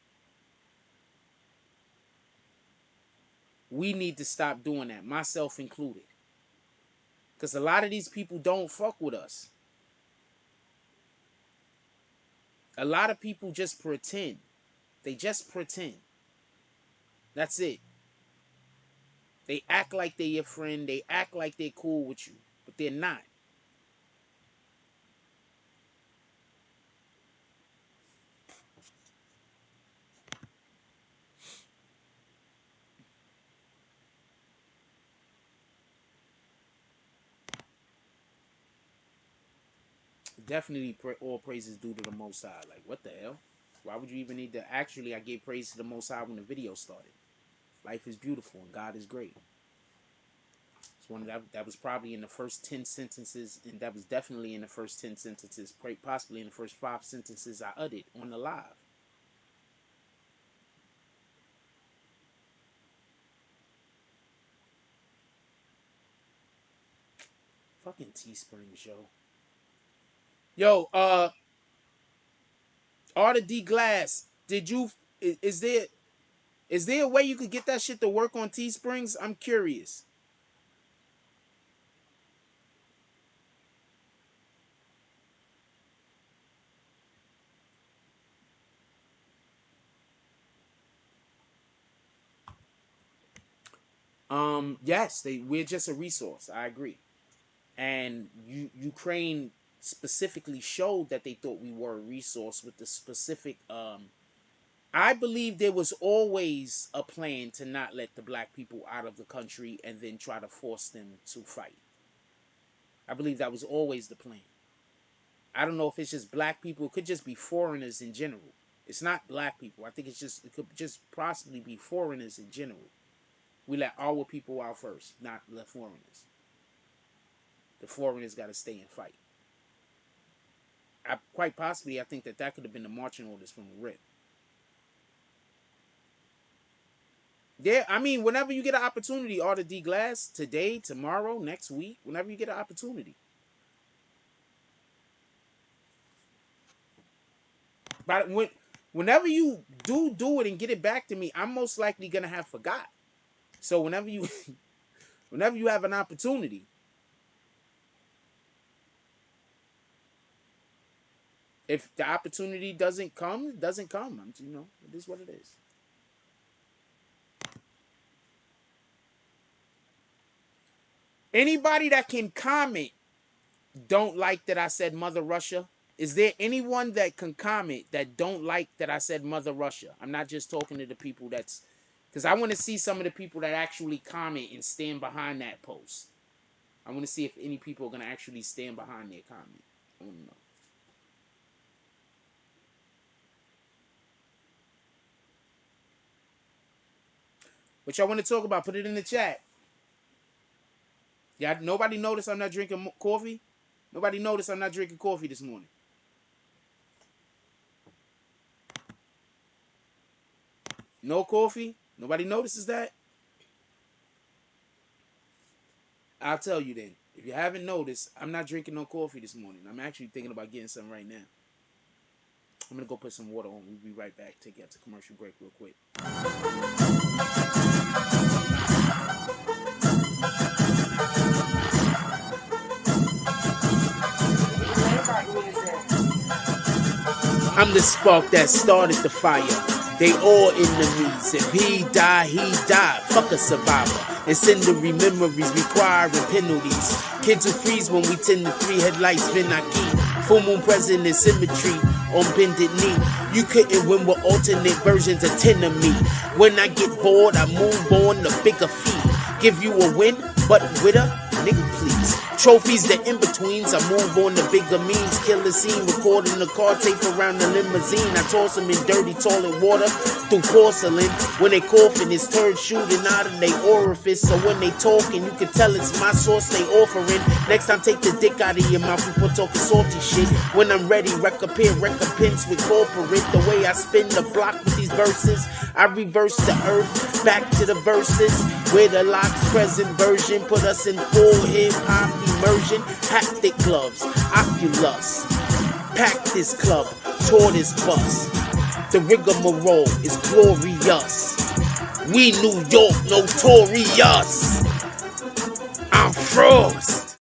[SPEAKER 5] We need to stop doing that, myself included. Because a lot of these people don't fuck with us. A lot of people just pretend. They just pretend. That's it. They act like they're your friend. They act like they're cool with you. But they're not. Definitely all praises due to the Most High. Like, what the hell? Why would you even need to? Actually, I gave praise to the Most High when the video started. Life is beautiful and God is great. It's one that was probably in the first 10 sentences, and that was definitely in the first 10 sentences, possibly in the first 5 sentences I uttered on the live. Fucking Teesprings, yo. Yo, Arta D Glass, did you? Is there a way you could get that shit to work on Teesprings? I'm curious. Yes, we're just a resource. I agree. And Ukraine specifically showed that they thought we were a resource with the specific. I believe there was always a plan to not let the black people out of the country and then try to force them to fight. I believe that was always the plan. I don't know if it's just black people. It could just be foreigners in general. It's not black people. I think it could just possibly be foreigners in general. We let our people out first, not the foreigners. The foreigners got to stay and fight. Quite possibly, I think that could have been the marching orders from the rip. Yeah, I mean, whenever you get an opportunity, Arthur D. Glass, today, tomorrow, next week, whenever you get an opportunity. But whenever you do it and get it back to me, I'm most likely gonna have forgot. So whenever you have an opportunity, if the opportunity doesn't come, it doesn't come. You know, it is what it is. Anybody that can comment don't like that I said Mother Russia. Is there anyone that can comment that don't like that I said Mother Russia? I'm not just talking to the people that's, because I want to see some of the people that actually comment and stand behind that post. I want to see if any people are going to actually stand behind their comment. I want to know. What y'all want to talk about? Put it in the chat. Yeah, nobody noticed I'm not drinking coffee? Nobody noticed I'm not drinking coffee this morning? No coffee? Nobody notices that? I'll tell you then. If you haven't noticed, I'm not drinking no coffee this morning. I'm actually thinking about getting some right now. I'm going to go put some water on. We'll be right back. Take you out to commercial break real quick. I'm the spark that started the fire. They all enemies. If he die, he die. Fuck a survivor. Incendiary memories requiring penalties. Kids who freeze when we tend to 3 headlights been our key. Full moon present in symmetry on bended knee. You couldn't win with alternate versions of 10 of me. When I get bored, I move on to bigger feet. Give you a win, but with a nigga please. Trophies, the in-betweens, I move on to bigger means. Kill the scene, recording the car tape around the limousine. I toss them in dirty toilet water through porcelain. When they coughing, it's turd shooting out of their orifice. So when they talking, you can tell it's my sauce they offering. Next time, take the dick out of your mouth before talking salty shit. When I'm ready, recompense with corporate. The way I spin the block with these verses, I reverse the earth, back to the verses. Where the locked present version put us in full hip-hop immersion. Haptic gloves, Oculus. Pack this club, tour this bus. The rigmarole is glorious. We New York notorious. I'm Frost.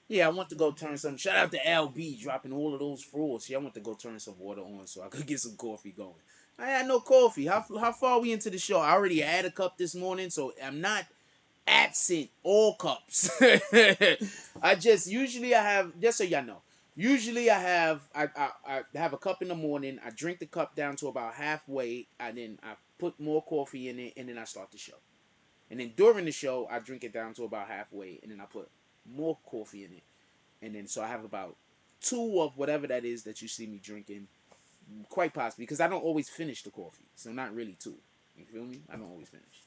[SPEAKER 5] Yeah, I want to go turn some. Shout out to LB dropping all of those frosts. Yeah, I want to go turn some water on so I could get some coffee going. I had no coffee. How far are we into the show? I already had a cup this morning, so I'm not absent all cups. I have, just so y'all know, usually I have a cup in the morning. I drink the cup down to about halfway, and then I put more coffee in it, and then I start the show. And then during the show, I drink it down to about halfway, and then I put more coffee in it. And then so I have about 2 of whatever that is that you see me drinking, quite possibly, because I don't always finish the coffee. So not really 2. You feel me? I don't always finish.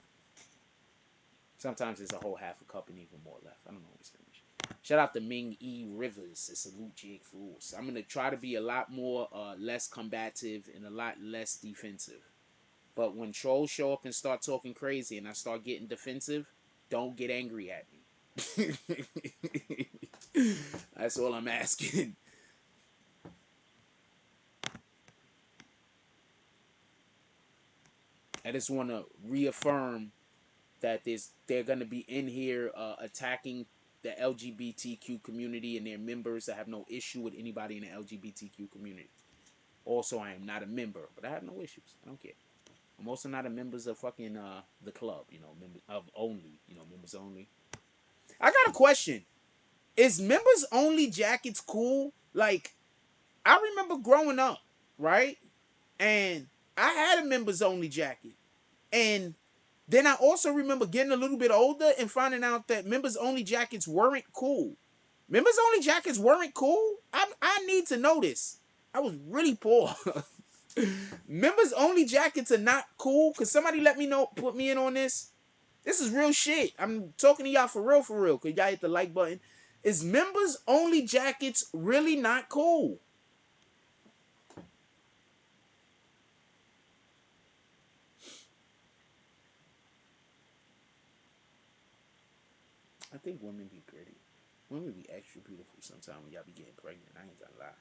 [SPEAKER 5] Sometimes it's a whole half a cup and even more left. I don't always finish. Shout out to Ming E. Rivers. It's a Salute Jake Fools. I'm going to try to be a lot more less combative and a lot less defensive. But when trolls show up and start talking crazy and I start getting defensive, don't get angry at me. That's all I'm asking. I just want to reaffirm that they're going to be in here attacking the LGBTQ community and their members. I have no issue with anybody in the LGBTQ community. Also, I am not a member, but I have no issues. I don't care. I'm also not a member of fucking the club, members of only, members only. I got a question. Is members only jackets cool? Like, I remember growing up, right? And I had a members only jacket. And then I also remember getting a little bit older and finding out that members only jackets weren't cool. Members only jackets weren't cool? I need to know this. I was really poor. Members only jackets are not cool. Could somebody let me know, put me in on this? This is real shit. I'm talking to y'all for real. Could y'all hit the like button? Is members only jackets really not cool? I think women be pretty. Women be extra beautiful sometimes when y'all be getting pregnant. I ain't gonna lie.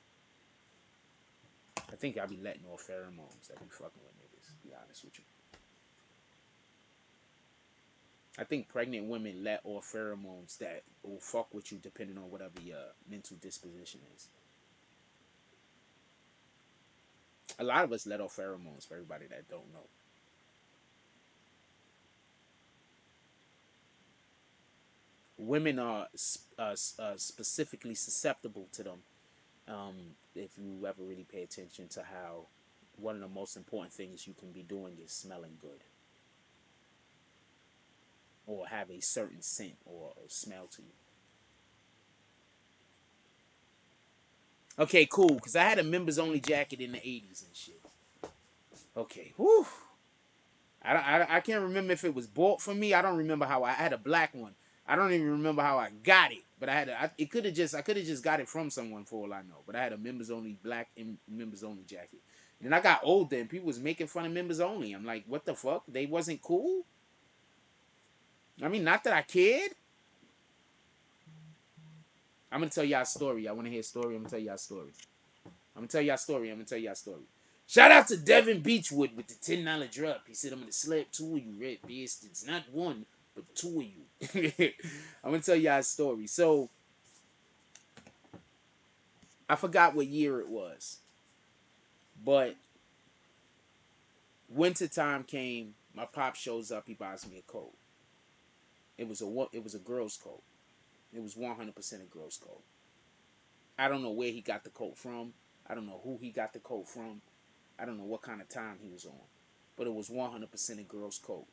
[SPEAKER 5] I think y'all be letting off pheromones that be fucking with niggas, to be honest with you. I think pregnant women let off pheromones that will fuck with you depending on whatever your mental disposition is. A lot of us let off pheromones, for everybody that don't know. Women are specifically susceptible to them. If you ever really pay attention to how one of the most important things you can be doing is smelling good, or have a certain scent or smell to you. Okay, cool, because I had a members only jacket in the 80s and shit. Okay, whew. I can't remember if it was bought for me. I don't remember how I had a black one. I don't even remember how I got it, but I could have just got it from someone for all I know. But I had a members only black and members only jacket. And then I got older and people was making fun of members only. I'm like, what the fuck? They wasn't cool? I mean, not that I cared. I'm gonna tell y'all a story. I want to hear a story. I'm gonna tell y'all a story. Shout out to Devin Beachwood with the $10 drop. He said, I'm gonna slap two of you red bastards. Not one, but two of you. I'm gonna tell y'all a story. So I forgot what year it was, but winter time came. My pop shows up. He buys me a coat. It was a girl's coat. It was 100% a girl's coat. I don't know where he got the coat from. I don't know who he got the coat from. I don't know what kind of time he was on. But it was 100% a girl's coat.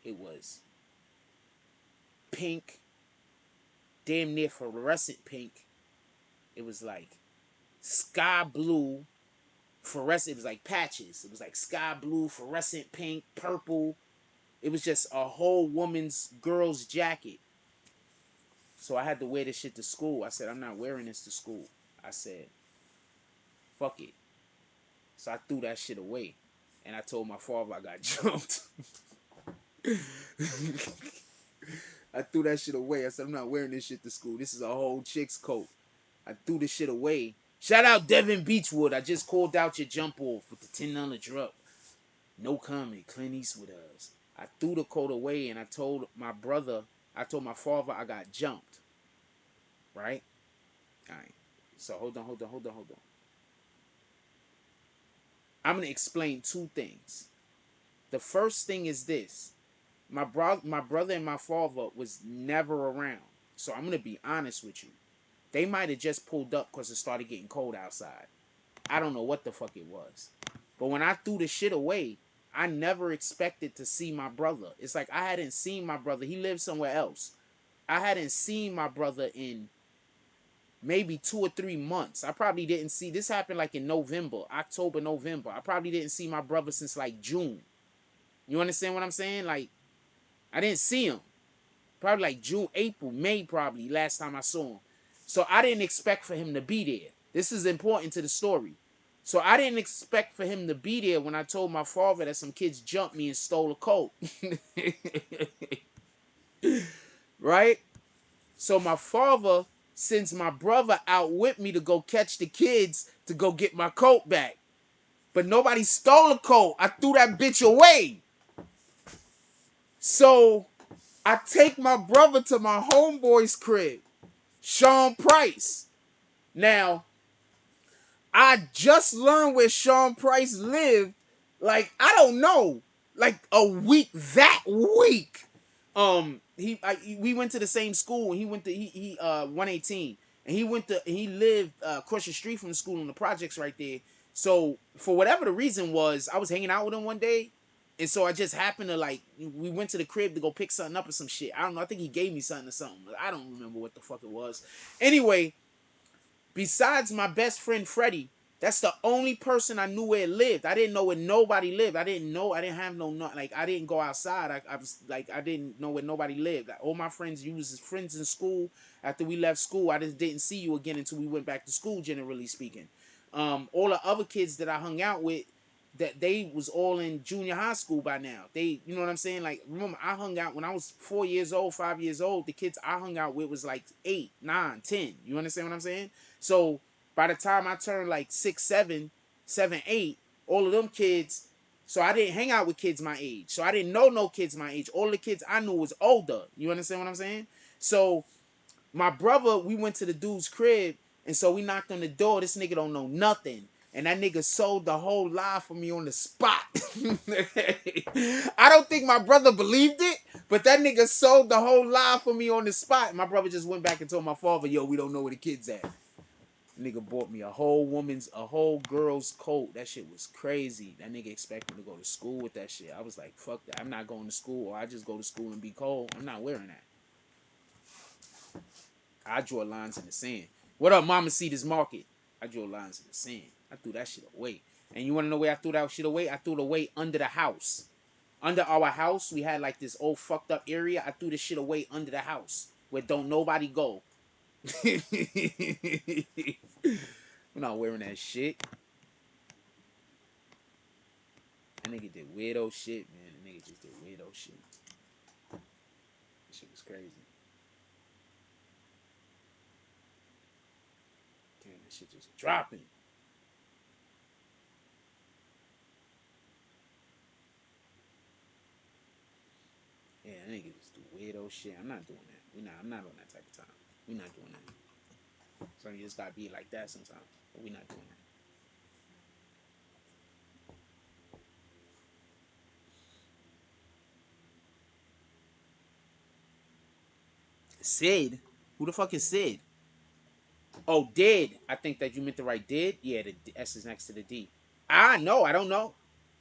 [SPEAKER 5] It was pink, damn near fluorescent pink. It was like sky blue, fluorescent. It was like patches. It was like sky blue, fluorescent pink, purple. It was just a whole girl's jacket. So I had to wear this shit to school. I said, I'm not wearing this to school. I said, fuck it. So I threw that shit away. And I told my father I got jumped. I threw that shit away. I said, I'm not wearing this shit to school. This is a whole chick's coat. I threw this shit away. Shout out Devin Beachwood. I just called out your jump off with the $10 drop. No comment. Clint Eastwood us. I threw the coat away and I told my father I got jumped. Right? Alright. So hold on. I'm going to explain two things. The first thing is this. My brother and my father was never around. So I'm going to be honest with you. They might have just pulled up because it started getting cold outside. I don't know what the fuck it was. But when I threw the shit away, I never expected to see my brother. It's like I hadn't seen my brother. He lived somewhere else. I hadn't seen my brother in maybe 2 or 3 months. I probably didn't see. This happened like in October, November. I probably didn't see my brother since like June. You understand what I'm saying? Like, I didn't see him. Probably like June, April, May probably last time I saw him. So I didn't expect for him to be there. This is important to the story. So I didn't expect for him to be there when I told my father that some kids jumped me and stole a coat. Right? So my father sends my brother out with me to go catch the kids to go get my coat back. But nobody stole a coat. I threw that bitch away. So I take my brother to my homeboy's crib, Sean Price. Now, I just learned where Sean Price lived, like, I don't know, like that week. We went to the same school, and he 118, and he lived across the street from the school in the projects right there. So for whatever the reason was, I was hanging out with him one day, and so I just happened to like, we went to the crib to go pick something up or some shit. I don't know. I think he gave me something or something. I don't remember what the fuck it was. Anyway, besides my best friend Freddie, that's the only person I knew where it lived. I didn't know where nobody lived. I didn't have no, like, I didn't go outside. I was like, I didn't know where nobody lived. All my friends, you was friends in school. After we left school, I just didn't see you again until we went back to school, generally speaking. All the other kids that I hung out with, that they was all in junior high school by now. They, you know what I'm saying? Like, remember, I hung out when I was 4 years old, 5 years old. The kids I hung out with was like 8, 9, 10. You understand what I'm saying? So by the time I turned like 6, 7, 7, 8, all of them kids, so I didn't hang out with kids my age. So I didn't know no kids my age. All the kids I knew was older. You understand what I'm saying? So my brother, we went to the dude's crib, and so we knocked on the door. This nigga don't know nothing. And that nigga sold the whole lie for me on the spot. I don't think my brother believed it, but that nigga sold the whole lie for me on the spot. My brother just went back and told my father, yo, we don't know where the kid's at. Nigga bought me a whole girl's coat. That shit was crazy. That nigga expected me to go to school with that shit. I was like, fuck that. I'm not going to school, or I just go to school and be cold. I'm not wearing that. I draw lines in the sand. What up, Mama Cedars Market? I draw lines in the sand. I threw that shit away. And you want to know where I threw that shit away? I threw it away under the house. Under our house, we had like this old fucked up area. I threw this shit away under the house where don't nobody go. We're not wearing that shit. That nigga did weirdo shit, man. That nigga just did weirdo shit. That shit was crazy. Damn, that shit just dropping. Yeah, that nigga just do weirdo shit. I'm not doing that. I'm not on that type of time. We're not doing that. So you just gotta be like that sometimes. But we're not doing that. Sid? Who the fuck is Sid? Oh, did. I think that you meant to write did? Yeah, the S is next to the D. No, I don't know.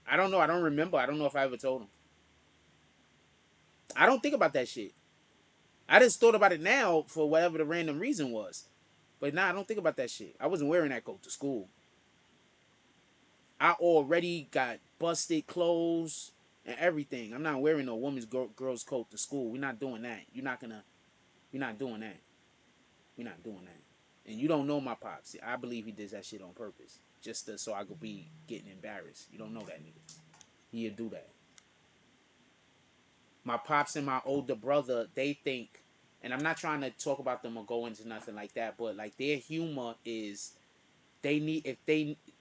[SPEAKER 5] I don't know. I don't remember. I don't know if I ever told him. I don't think about that shit. I just thought about it now for whatever the random reason was. But nah, I don't think about that shit. I wasn't wearing that coat to school. I already got busted clothes and everything. I'm not wearing no girl's coat to school. We're not doing that. You're not doing that. We're not doing that. And you don't know my pops. I believe he did that shit on purpose. Just so I could be getting embarrassed. You don't know that nigga. He'd do that. My pops and my older brother, they think, and I'm not trying to talk about them or go into nothing like that, but like their humor is, their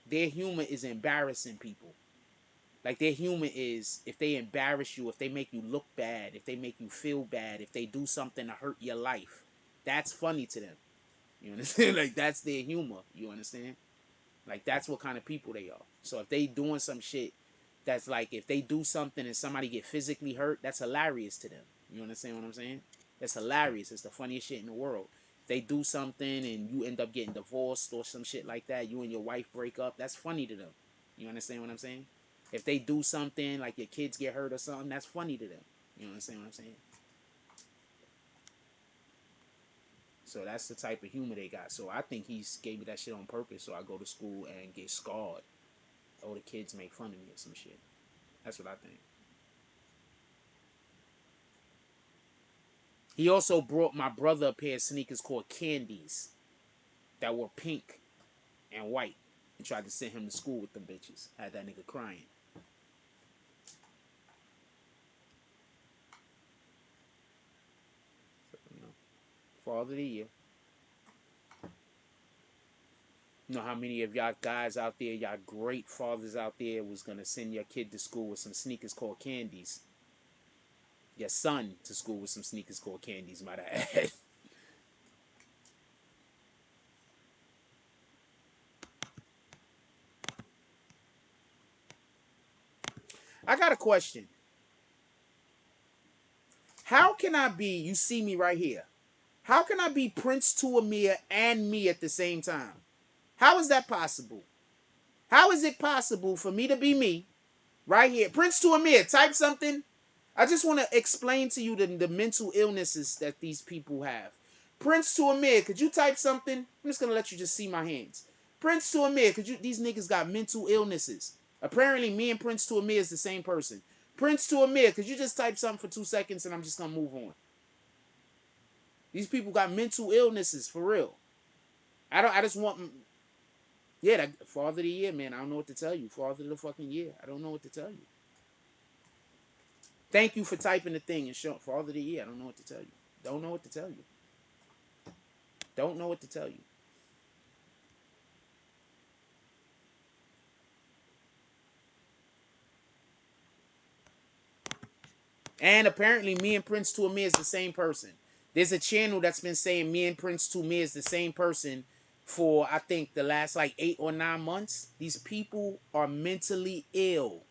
[SPEAKER 5] humor is embarrassing people. Like their humor is, if they embarrass you, if they make you look bad, if they make you feel bad, if they do something to hurt your life, that's funny to them. You understand? Like that's their humor. You understand? Like that's what kind of people they are. So if they doing some shit that's like, if they do something and somebody get physically hurt, that's hilarious to them. You understand what I'm saying? That's hilarious. It's the funniest shit in the world. If they do something and you end up getting divorced or some shit like that, you and your wife break up, that's funny to them. You understand what I'm saying? If they do something like your kids get hurt or something, that's funny to them. You understand what I'm saying? So that's the type of humor they got. So I think he gave me that shit on purpose so I go to school and get scarred. Or the kids make fun of me or some shit. That's what I think. He also brought my brother a pair of sneakers called Candies that were pink and white and tried to send him to school with them bitches. Had that nigga crying. So, Father of the Year. You know how many of y'all guys out there, y'all great fathers out there, was gonna send your kid to school with some sneakers called Candies? Your son to school with some sneakers called Candies, might I add. I got a question. How can I be, you see me right here. How can I be Prince to Amir and me at the same time? How is that possible? How is it possible for me to be me right here? Prince to Amir, type something. I just want to explain to you the mental illnesses that these people have. Prince to Amir, could you type something? I'm just going to let you just see my hands. Prince to Amir, these niggas got mental illnesses. Apparently, me and Prince to Amir is the same person. Prince to Amir, could you just type something for 2 seconds and I'm just going to move on? These people got mental illnesses, for real. I just want, yeah, that Father of the Year, man. I don't know what to tell you. Father of the fucking Year. I don't know what to tell you. Thank you for typing the thing and showing Father of the Year. I don't know what to tell you. Don't know what to tell you. Don't know what to tell you. And apparently me and Prince to Amir is the same person. There's a channel that's been saying me and Prince to Amir is the same person for, I think, the last like 8 or 9 months. These people are mentally ill.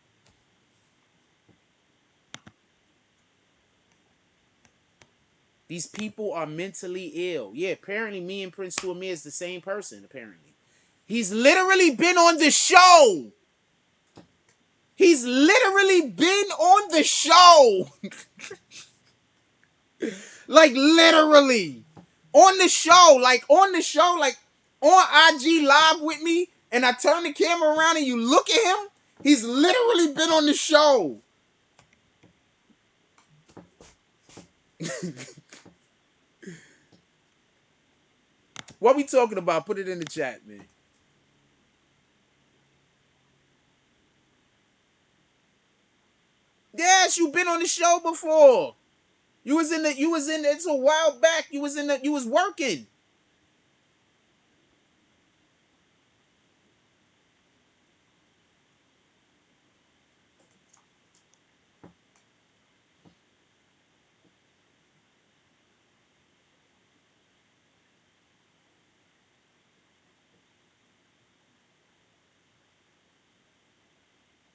[SPEAKER 5] These people are mentally ill. Yeah, apparently me and Prince to Amir is the same person, apparently. He's literally been on the show. He's literally been on the show. Like, literally. On the show. Like, on IG Live with me. And I turn the camera around and you look at him. He's literally been on the show. What we talking about? Put it in the chat, man. Yes, you've been on the show before. It's a while back. You was working.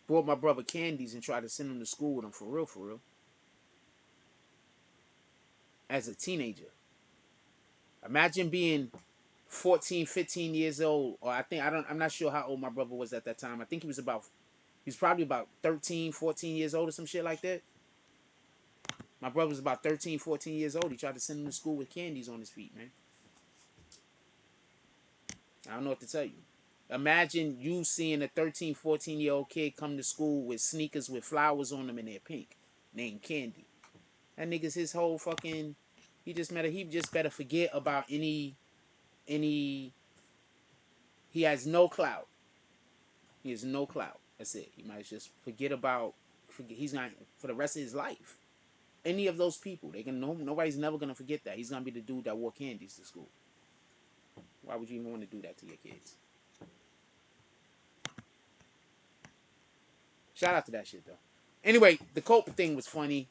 [SPEAKER 5] Brought my brother Candies and tried to send him to school with him for real. As a teenager. Imagine being 14, 15 years old, or I'm not sure how old my brother was at that time. I think he was probably about 13, 14 years old or some shit like that. My brother was about 13, 14 years old. He tried to send him to school with candies on his feet, man. I don't know what to tell you. Imagine you seeing a 13, 14-year-old kid come to school with sneakers with flowers on them and they're pink, named Candy. That nigga's his whole fucking, he just better forget about any, he has no clout. He has no clout. That's it. He might just forget, he's not, for the rest of his life. Any of those people, nobody's never gonna forget that. He's gonna be the dude that wore candies to school. Why would you even want to do that to your kids? Shout out to that shit though. Anyway, the Cope thing was funny.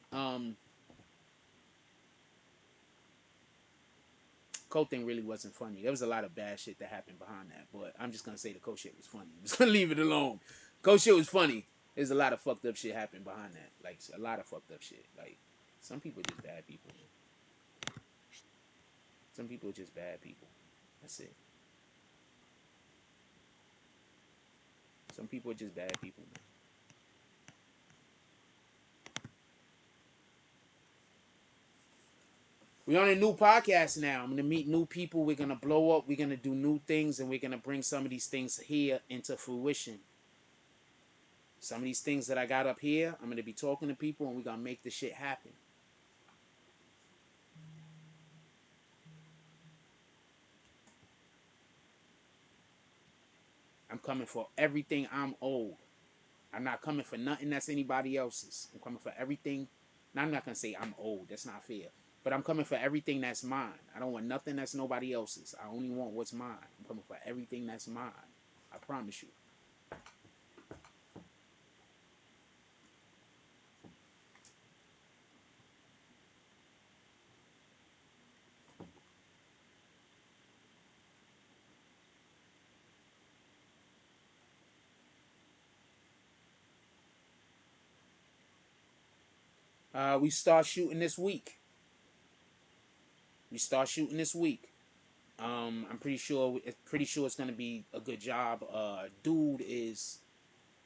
[SPEAKER 5] Cope thing really wasn't funny. There was a lot of bad shit that happened behind that, but I'm just gonna say the Cope shit was funny. I'm just gonna leave it alone. Cope shit was funny. There's a lot of fucked up shit happened behind that. Like a lot of fucked up shit. Like some people are just bad people. Some people are just bad people. That's it. Some people are just bad people, man. We're on a new podcast now. I'm going to meet new people. We're going to blow up. We're going to do new things. And we're going to bring some of these things here into fruition. Some of these things that I got up here, I'm going to be talking to people and we're going to make this shit happen. I'm coming for everything I'm owed. I'm not coming for nothing that's anybody else's. I'm coming for everything. Now, I'm not going to say I'm old. That's not fair. But I'm coming for everything that's mine. I don't want nothing that's nobody else's. I only want what's mine. I'm coming for everything that's mine. I promise you. We start shooting this week. We start shooting this week. I'm pretty sure it's gonna be a good job. Dude is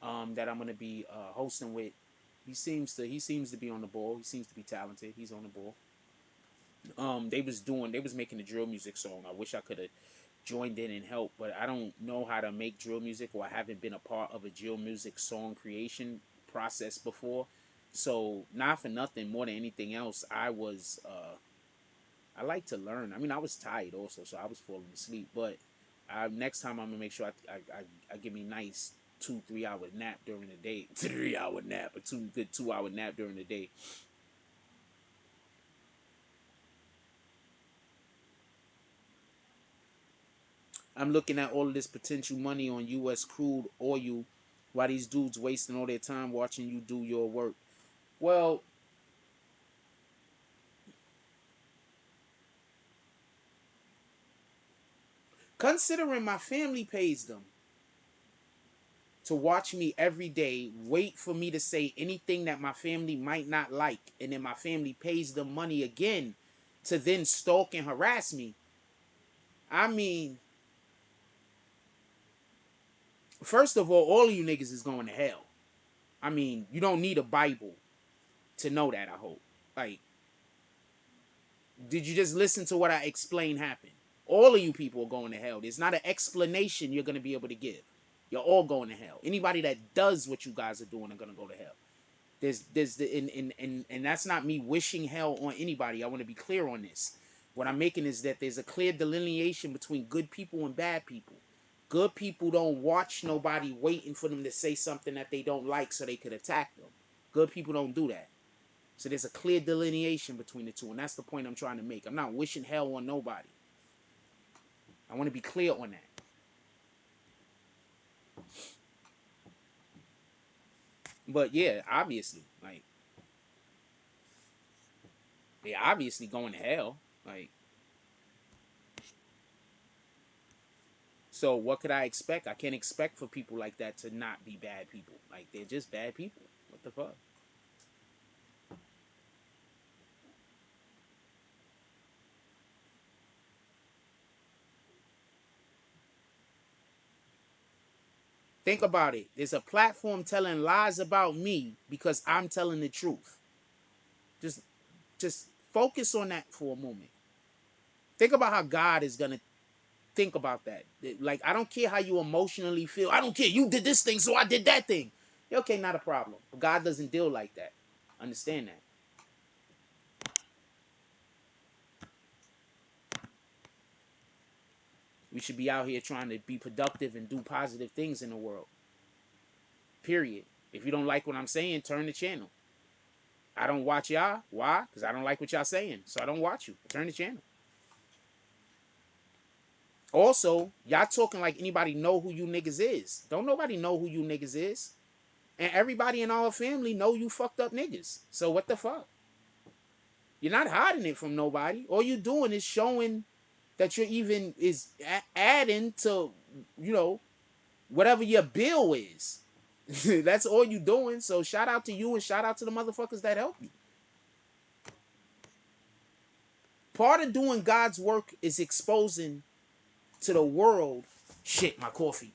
[SPEAKER 5] that I'm gonna be hosting with. He seems to be on the ball. He seems to be talented. He's on the ball. They was making a drill music song. I wish I could have joined in and helped, but I don't know how to make drill music, or I haven't been a part of a drill music song creation process before. So not for nothing, more than anything else, I like to learn. I mean, I was tired also, so I was falling asleep. But next time I'm gonna make sure I give me nice 2-3 hour nap during the day. 3 hour nap, a good 2 hour nap during the day. I'm looking at all of this potential money on U.S. crude oil, while these dudes wasting all their time watching you do your work. Well, considering my family pays them to watch me every day, wait for me to say anything that my family might not like, and then my family pays them money again to then stalk and harass me. I mean, first of all of you niggas is going to hell. I mean, you don't need a Bible to know that, I hope. Like, did you just listen to what I explained happened? All of you people are going to hell. There's not an explanation you're going to be able to give. You're all going to hell. Anybody that does what you guys are doing are going to go to hell. There's the and that's not me wishing hell on anybody. I want to be clear on this. What I'm making is that there's a clear delineation between good people and bad people. Good people don't watch nobody waiting for them to say something that they don't like so they could attack them. Good people don't do that. So there's a clear delineation between the two, and that's the point I'm trying to make. I'm not wishing hell on nobody. I want to be clear on that. But yeah, obviously, like, they obviously going to hell. Like, so what could I expect? I can't expect for people like that to not be bad people. Like, they're just bad people. What the fuck? Think about it. There's a platform telling lies about me because I'm telling the truth. Just just focus on that for a moment. Think about how God is gonna think about that. Like, I don't care how you emotionally feel. I don't care. You did this thing, so I did that thing. Okay, not a problem. But God doesn't deal like that. Understand that. We should be out here trying to be productive and do positive things in the world. Period. If you don't like what I'm saying, turn the channel. I don't watch y'all. Why? Because I don't like what y'all saying. So I don't watch you. Turn the channel. Also, y'all talking like anybody know who you niggas is. Don't nobody know who you niggas is. And everybody in our family know you fucked up niggas. So what the fuck? You're not hiding it from nobody. All you doing is showing that you're even is adding to, you know, whatever your bill is. That's all you doing. So shout out to you and shout out to the motherfuckers that help you. Part of doing God's work is exposing to the world. Shit, my coffee.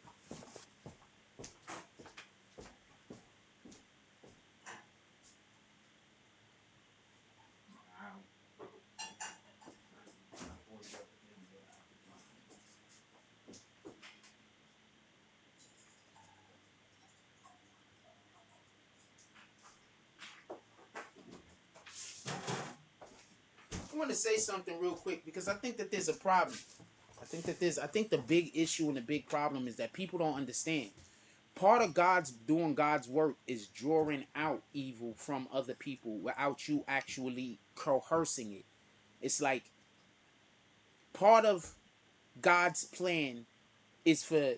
[SPEAKER 5] I want to say something real quick because I think that there's a problem. I think the big issue and the big problem is that people don't understand. Part of God's doing God's work is drawing out evil from other people without you actually coercing it. It's like part of God's plan is for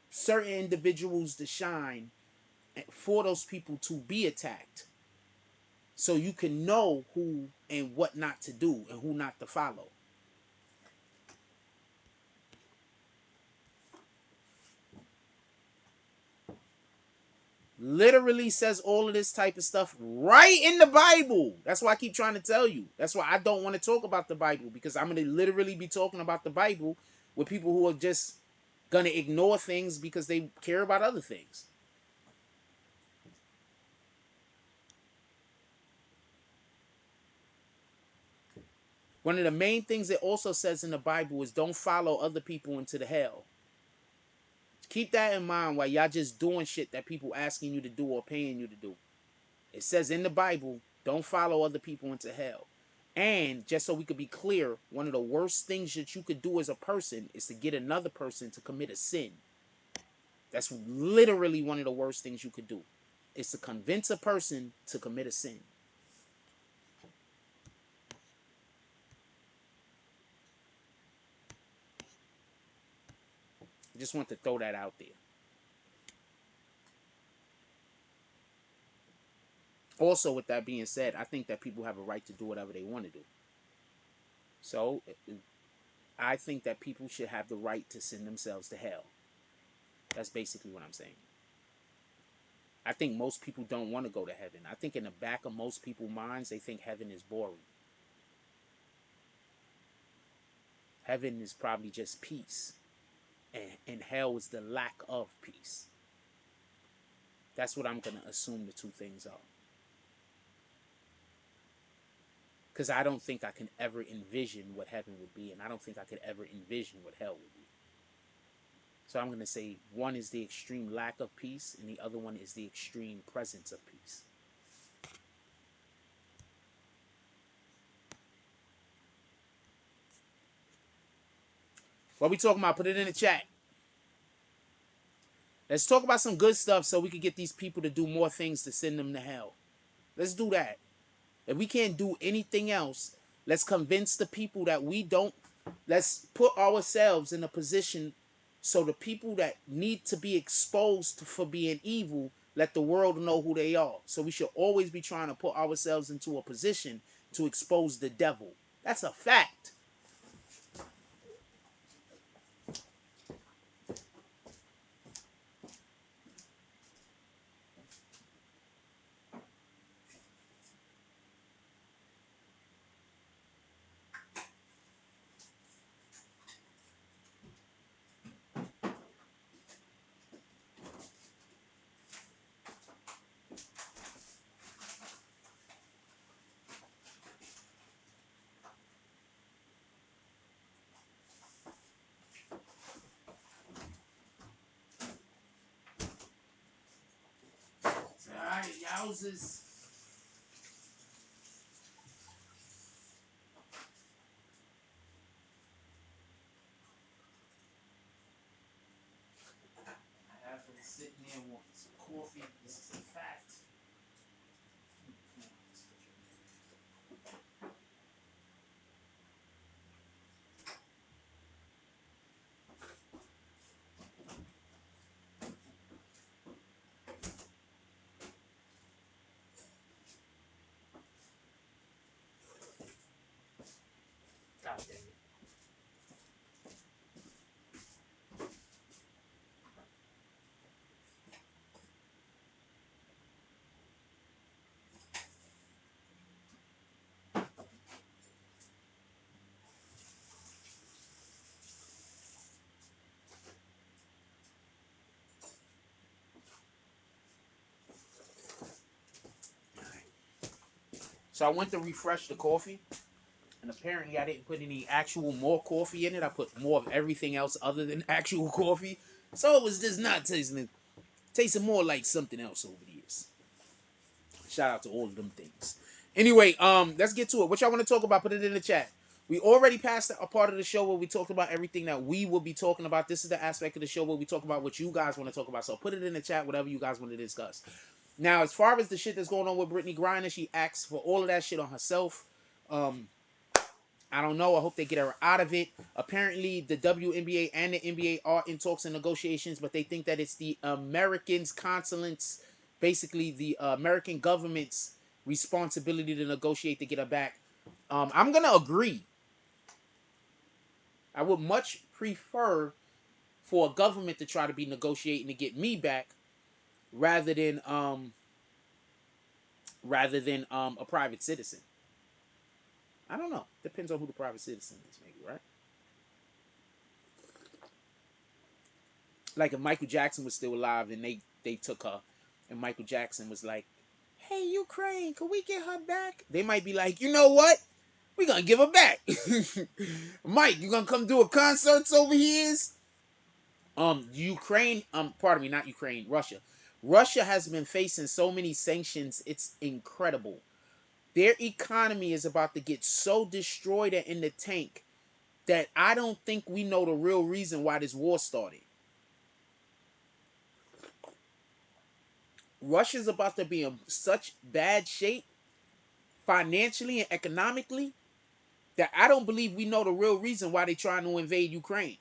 [SPEAKER 5] certain individuals to shine, for those people to be attacked, so you can know who and what not to do and who not to follow. literally says all of this type of stuff right in the Bible. That's why I keep trying to tell you. That's why I don't want to talk about the Bible, because I'm going to literally be talking about the Bible with people who are just going to ignore things because they care about other things. One of the main things it also says in the Bible is don't follow other people into the hell. Keep that in mind while y'all just doing shit that people asking you to do or paying you to do. It says in the Bible, don't follow other people into hell. And just so we could be clear, one of the worst things that you could do as a person is to get another person to commit a sin. That's literally one of the worst things you could do. Is to convince a person to commit a sin. I just want to throw that out there. Also, with that being said, I think that people have a right to do whatever they want to do. So, I think that people should have the right to send themselves to hell. That's basically what I'm saying. I think most people don't want to go to heaven. I think in the back of most people's minds, they think heaven is boring. Heaven is probably just peace. And hell is the lack of peace. That's what I'm going to assume the two things are. Because I don't think I can ever envision what heaven would be. And I don't think I could ever envision what hell would be. So I'm going to say one is the extreme lack of peace. And the other one is the extreme presence of peace. What we talking about? Put it in the chat. Let's talk about some good stuff so we can get these people to do more things to send them to hell. Let's do that. If we can't do anything else, let's convince the people that we don't. Let's put ourselves in a position so the people that need to be exposed for being evil, let the world know who they are. So we should always be trying to put ourselves into a position to expose the devil. That's a fact. Alright, yowzers. I have been sitting there wanting some coffee. This is a fact. God damn it. So I went to refresh the coffee, and apparently I didn't put any actual more coffee in it. I put more of everything else other than actual coffee. So it was just not tasting more like something else over the years. Shout out to all of them things. Anyway, let's get to it. What y'all want to talk about? Put it in the chat. We already passed a part of the show where we talked about everything that we will be talking about. This is the aspect of the show where we talk about what you guys want to talk about. So put it in the chat, whatever you guys want to discuss. Now, as far as the shit that's going on with Britney Griner, she asked for all of that shit on herself. I don't know. I hope they get her out of it. Apparently, the WNBA and the NBA are in talks and negotiations, but they think that it's the Americans' consulates, basically the American government's responsibility to negotiate to get her back. I'm going to agree. I would much prefer for a government to try to be negotiating to get me back rather than a private citizen. I don't know. Depends on who the private citizen is, maybe, right? Like if Michael Jackson was still alive and they took her, and Michael Jackson was like, "Hey, Ukraine, can we get her back?" They might be like, "You know what? We're gonna give her back." Mike, you gonna come do a concert over here? Ukraine, pardon me, not Ukraine, Russia. Russia has been facing so many sanctions, it's incredible. Their economy is about to get so destroyed and in the tank that I don't think we know the real reason why this war started. Russia's about to be in such bad shape financially and economically that I don't believe we know the real reason why they're trying to invade Ukraine.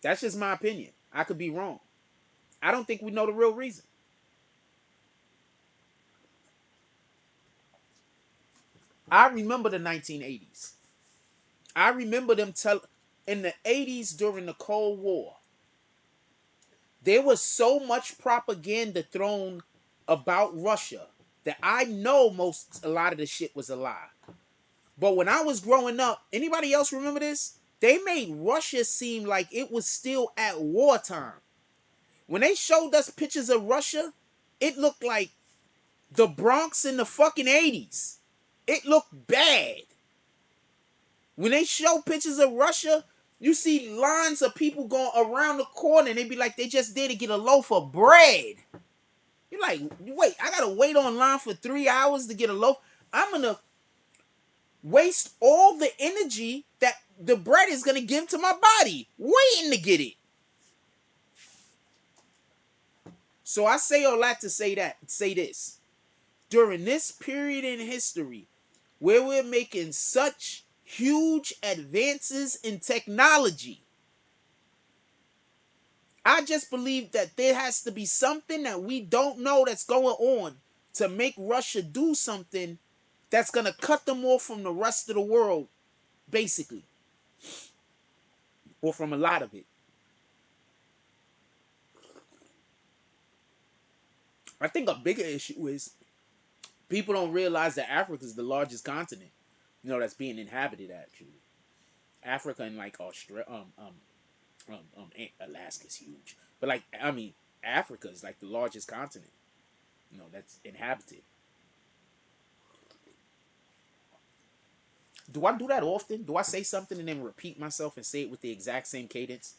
[SPEAKER 5] That's just my opinion. I could be wrong. I don't think we know the real reason. I remember the 1980s. I remember them in the 80s during the Cold War. There was so much propaganda thrown about Russia that I know a lot of the shit was a lie. But when I was growing up, anybody else remember this? They made Russia seem like it was still at wartime. When they showed us pictures of Russia, it looked like the Bronx in the fucking 80s. It looked bad. When they show pictures of Russia, you see lines of people going around the corner and they be like they just there to get a loaf of bread. You're like, wait, I gotta wait online for 3 hours to get a loaf. I'm gonna waste all the energy that the bread is gonna give to my body waiting to get it. So I say all that to say this. During this period in history where we're making such huge advances in technology, I just believe that there has to be something that we don't know that's going on to make Russia do something that's going to cut them off from the rest of the world, basically, or from a lot of it. I think a bigger issue is people don't realize that Africa is the largest continent, that's being inhabited actually. Africa and like Australia, Alaska's huge, but like Africa is like the largest continent, that's inhabited. Do I do that often? Do I say something and then repeat myself and say it with the exact same cadence?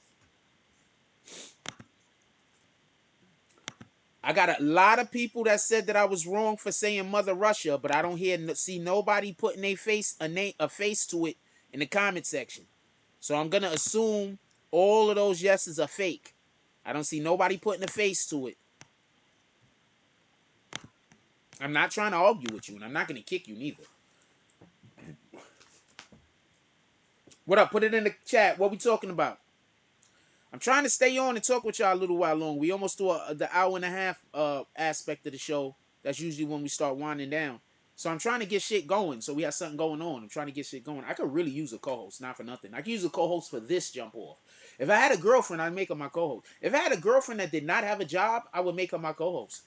[SPEAKER 5] I got a lot of people that said that I was wrong for saying Mother Russia, but I don't see nobody putting a face to it in the comment section. So I'm gonna assume all of those yeses are fake. I don't see nobody putting a face to it. I'm not trying to argue with you, and I'm not gonna kick you neither. What up? Put it in the chat. What we talking about? I'm trying to stay on and talk with y'all a little while longer. We almost do the hour and a half aspect of the show. That's usually when we start winding down. So I'm trying to get shit going. So we have something going on. I'm trying to get shit going. I could really use a co-host, not for nothing. I could use a co-host for this jump off. If I had a girlfriend, I'd make her my co-host. If I had a girlfriend that did not have a job, I would make her my co-host.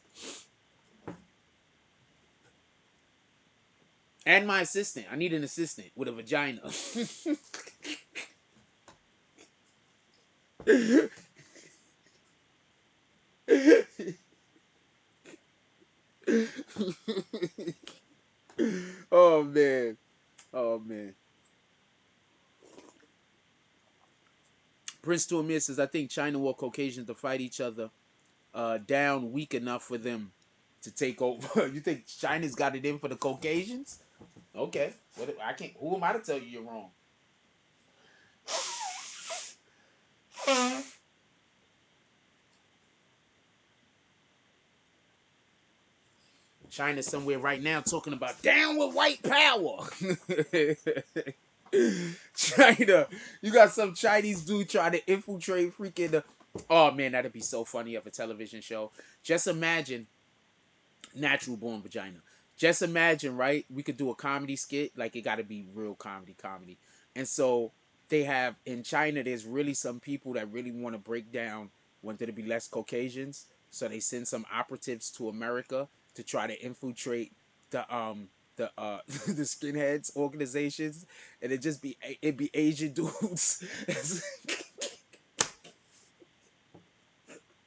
[SPEAKER 5] And my assistant. I need an assistant with a vagina. Oh man. Oh man. Prince to Amir says, I think China want Caucasians to fight each other down weak enough for them to take over. You think China's got it in for the Caucasians? Okay. I can't. Who am I to tell you you're wrong? China's somewhere right now talking about down with white power. China, you got some Chinese dude trying to infiltrate freaking. Oh man, that'd be so funny of a television show. Just imagine natural born vagina. Just imagine, right? We could do a comedy skit, like it got to be real comedy. And so they have in China, there's really some people that really want to break down, want there to be less Caucasians. So they send some operatives to America to try to infiltrate the the skinheads organizations, and it be Asian dudes.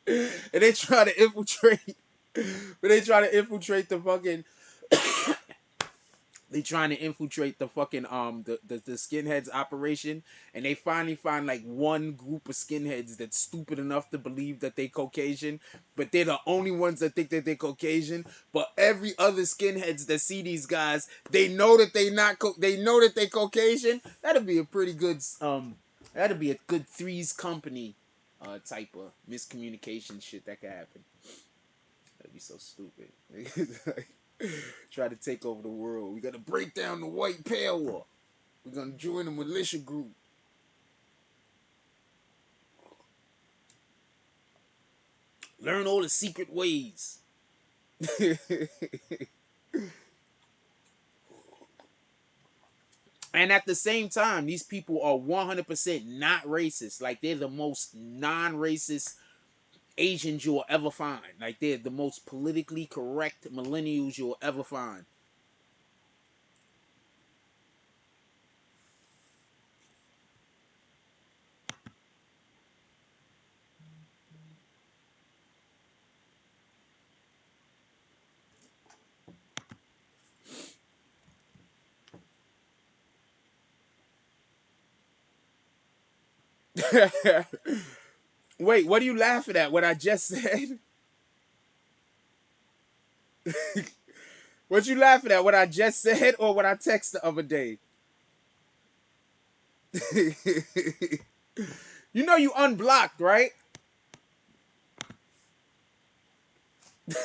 [SPEAKER 5] And they try to infiltrate, but they try to infiltrate the fucking they trying to infiltrate the fucking the skinheads operation, and they finally find like one group of skinheads that's stupid enough to believe that they Caucasian, but they're the only ones that think that they're Caucasian. But every other skinheads that see these guys, they know that they not they know that they Caucasian. That'd be a pretty good that'd be a good Three's Company type of miscommunication shit that could happen. That'd be so stupid. Like, try to take over the world. We gotta break down the white power. We're gonna join a militia group. Learn all the secret ways. And at the same time, these people are 100% not racist. Like, they're the most non-racist Asians you'll ever find. Like, they're the most politically correct millennials you'll ever find. Wait, what are you laughing at? What I just said? What you laughing at? What I just said or what I texted the other day? You know you unblocked, right? Let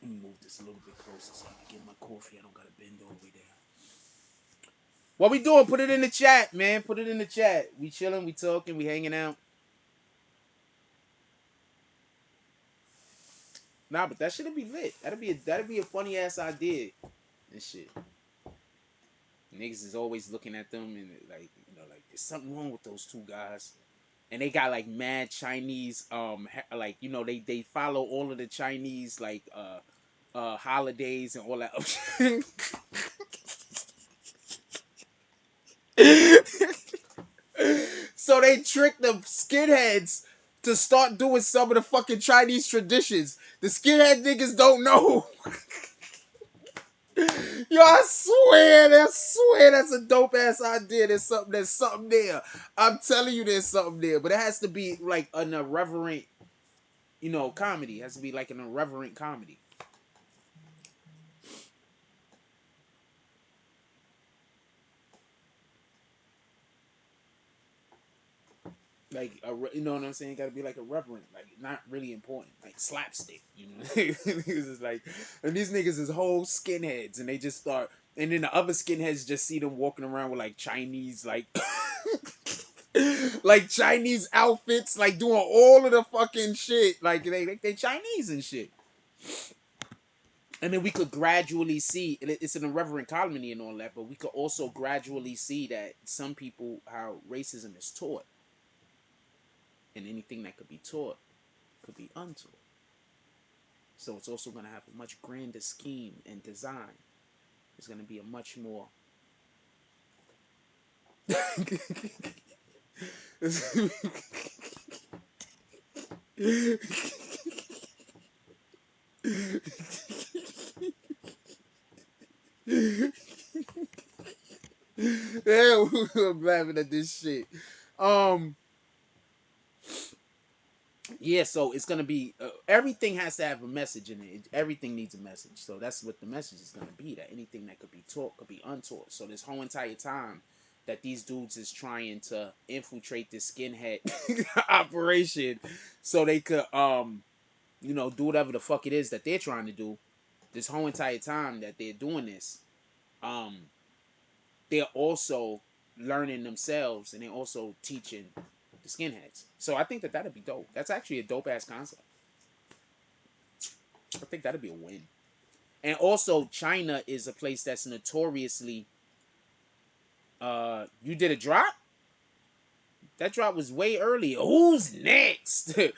[SPEAKER 5] me move this a little bit closer so I can get my coffee. I don't gotta bend all the way down. What we doing? Put it in the chat, man. Put it in the chat. We chilling, we talking, we hanging out. Nah, but that shit'll be lit. That'd be a funny ass idea and shit. Niggas is always looking at them and like, you know, like there's something wrong with those two guys. And they got like mad Chinese, like, you know, they follow all of the Chinese like holidays and all that. So they trick the skinheads to start doing some of the fucking Chinese traditions. The skinhead niggas don't know. Yo, I swear that's a dope ass idea. There's something there. I'm telling you, there's something there. But it has to be like an irreverent, you know, comedy. It has to be like an irreverent comedy. Like, you know what I'm saying? Got to be like irreverent, like not really important, like slapstick. You know, niggas is like, and these niggas is whole skinheads, and they just start, and then the other skinheads just see them walking around with like Chinese, like, like Chinese outfits, like doing all of the fucking shit, like they Chinese and shit. And then we could gradually see, it's an irreverent comedy and all that, but we could also gradually see that some people, how racism is taught. And anything that could be taught could be untaught. So it's also going to have a much grander scheme and design. It's going to be a much more... Yeah, I'm laughing at this shit. Yeah, so it's gonna be everything has to have a message in it. Everything needs a message. So that's what the message is gonna be. That anything that could be taught could be untaught. So this whole entire time that these dudes is trying to infiltrate this skinhead operation, so they could you know, do whatever the fuck it is that they're trying to do. This whole entire time that they're doing this, they're also learning themselves and they're also teaching the skinheads. So I think that that'd be dope. That's actually a dope ass concept. I think that'd be a win. And also, China is a place that's notoriously. You did a drop? That drop was way earlier. Who's next? The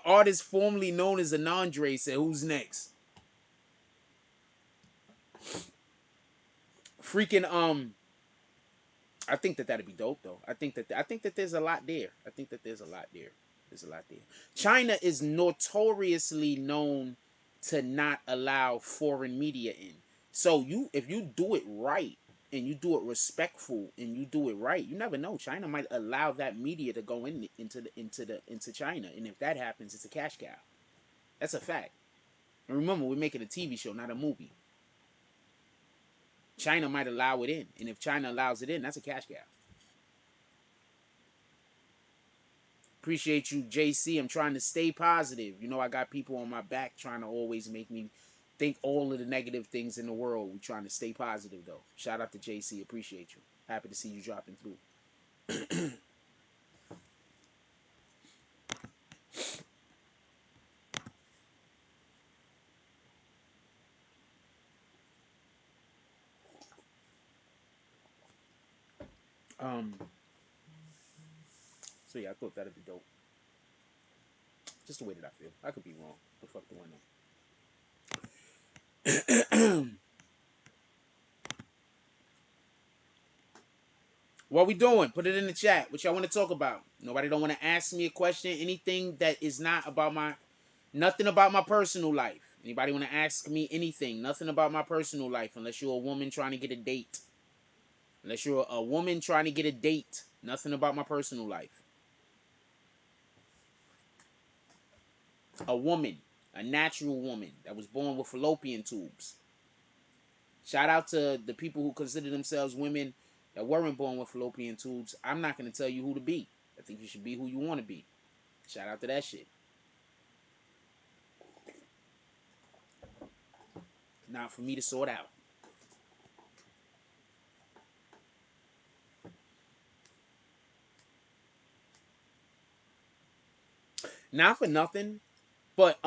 [SPEAKER 5] artist formerly known as Anandre said, "Who's next?" Freaking I think that that'd be dope though. I think that there's a lot there. I think that there's a lot there. There's a lot there. China is notoriously known to not allow foreign media in. So if you do it right and you do it respectful and you do it right, you never know. China might allow that media to go into China, and if that happens, it's a cash cow. That's a fact. And remember, we're making a TV show, not a movie. China might allow it in, and if China allows it in, that's a cash cow. Appreciate you, JC. I'm trying to stay positive. You know, I got people on my back trying to always make me think all of the negative things in the world. We're trying to stay positive, though. Shout out to JC. Appreciate you. Happy to see you dropping through. So yeah, I thought that'd be dope. Just the way that I feel. I could be wrong. The fuck do I know? What we doing? Put it in the chat. What y'all want to talk about? Nobody don't want to ask me a question. Anything that is not about nothing about my personal life. Anybody want to ask me anything? Nothing about my personal life, unless you're a woman trying to get a date. Unless you're a woman trying to get a date. Nothing about my personal life. A woman. A natural woman that was born with fallopian tubes. Shout out to the people who consider themselves women that weren't born with fallopian tubes. I'm not going to tell you who to be. I think you should be who you want to be. Shout out to that shit. Not for me to sort out. Not for nothing, but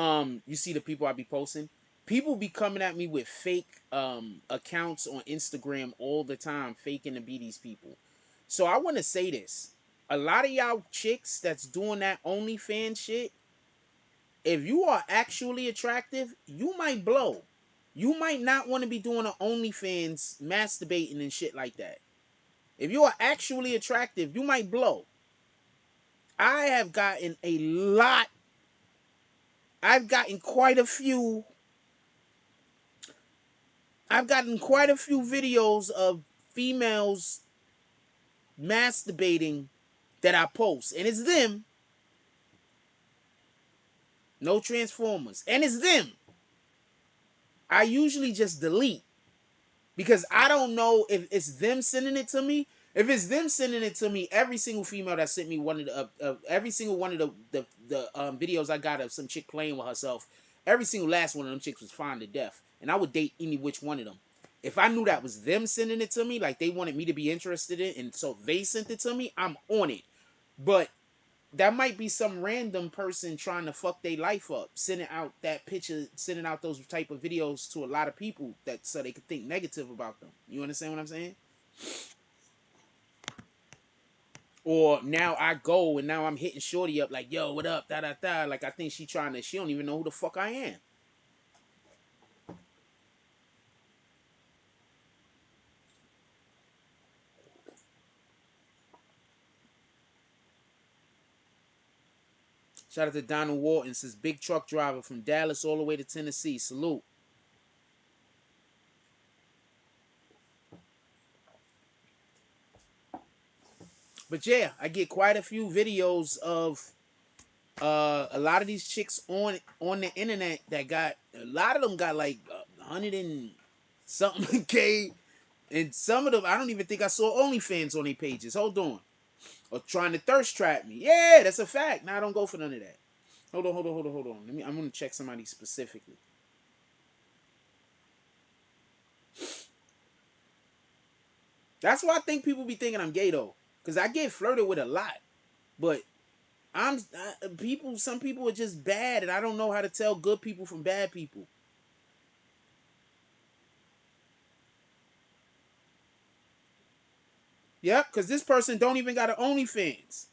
[SPEAKER 5] you see the people I be posting. People be coming at me with fake accounts on Instagram all the time, faking to be these people. So I want to say this: a lot of y'all chicks that's doing that OnlyFans shit, if you are actually attractive, you might blow. You might not want to be doing an OnlyFans masturbating and shit like that. If you are actually attractive, you might blow. I have gotten a lot. I've gotten quite a few. I've gotten quite a few videos of females masturbating that I post. And it's them. No Transformers. And it's them. I usually just delete. Because I don't know if it's them sending it to me. If it's them sending it to me, every single female that sent me one of every single one of the videos I got of some chick playing with herself, every single last one of them chicks was fine to death, and I would date any which one of them. If I knew that was them sending it to me, like they wanted me to be interested in, and so they sent it to me, I'm on it. But that might be some random person trying to fuck their life up, sending out that picture, sending out those type of videos to a lot of people that so they could think negative about them. You understand what I'm saying? Or now I go and now I'm hitting shorty up like, yo, what up, da da da. Like I think she don't even know who the fuck I am. Shout out to Donald Walton, says big truck driver from Dallas all the way to Tennessee. Salute. But yeah, I get quite a few videos of a lot of these chicks on the internet that got, a lot of them got like 100 and something K, and some of them I don't even think I saw OnlyFans on their pages. Hold on. Or trying to thirst trap me. Yeah, that's a fact. Now I don't go for none of that. Hold on. I'm gonna check somebody specifically. That's why I think people be thinking I'm gay though. Cause I get flirted with a lot. But People. Some people are just bad, and I don't know how to tell good people from bad people. Yep, because this person don't even got an OnlyFans.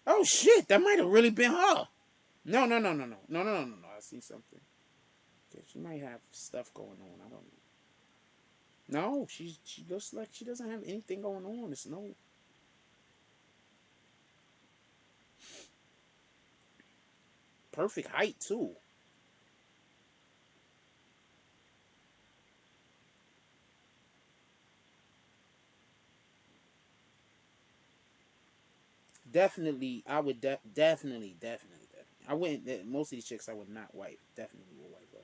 [SPEAKER 5] Oh shit, that might have really been her. No, no, no, no, no, no, no, no, no, no. I see something. Okay, she might have stuff going on. I don't know. No, she looks like she doesn't have anything going on. It's no. Perfect height too. Definitely, I would definitely. I wouldn't. Most of these chicks I would not wipe. Definitely will wipe her.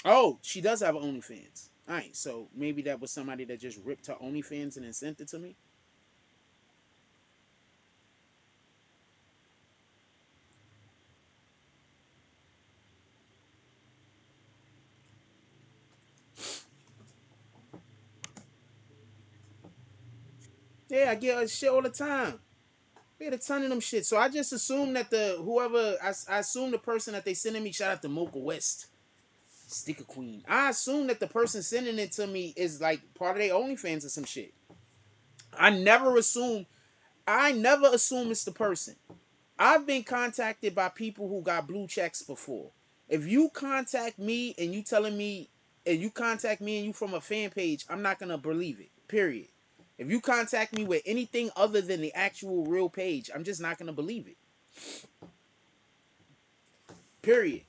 [SPEAKER 5] Oh, she does have OnlyFans. All right, so maybe that was somebody that just ripped her OnlyFans and then sent it to me. Yeah, I get her shit all the time. I get a ton of them shit. So I just assume that I assume the person that they sending me. Shout out to Mocha West, Sticker Queen. I assume that the person sending it to me is like part of their OnlyFans or some shit. I never assume. I never assume it's the person. I've been contacted by people who got blue checks before. If you contact me and you telling me and you contact me and you from a fan page, I'm not gonna believe it. Period. If you contact me with anything other than the actual real page, I'm just not gonna believe it. Period.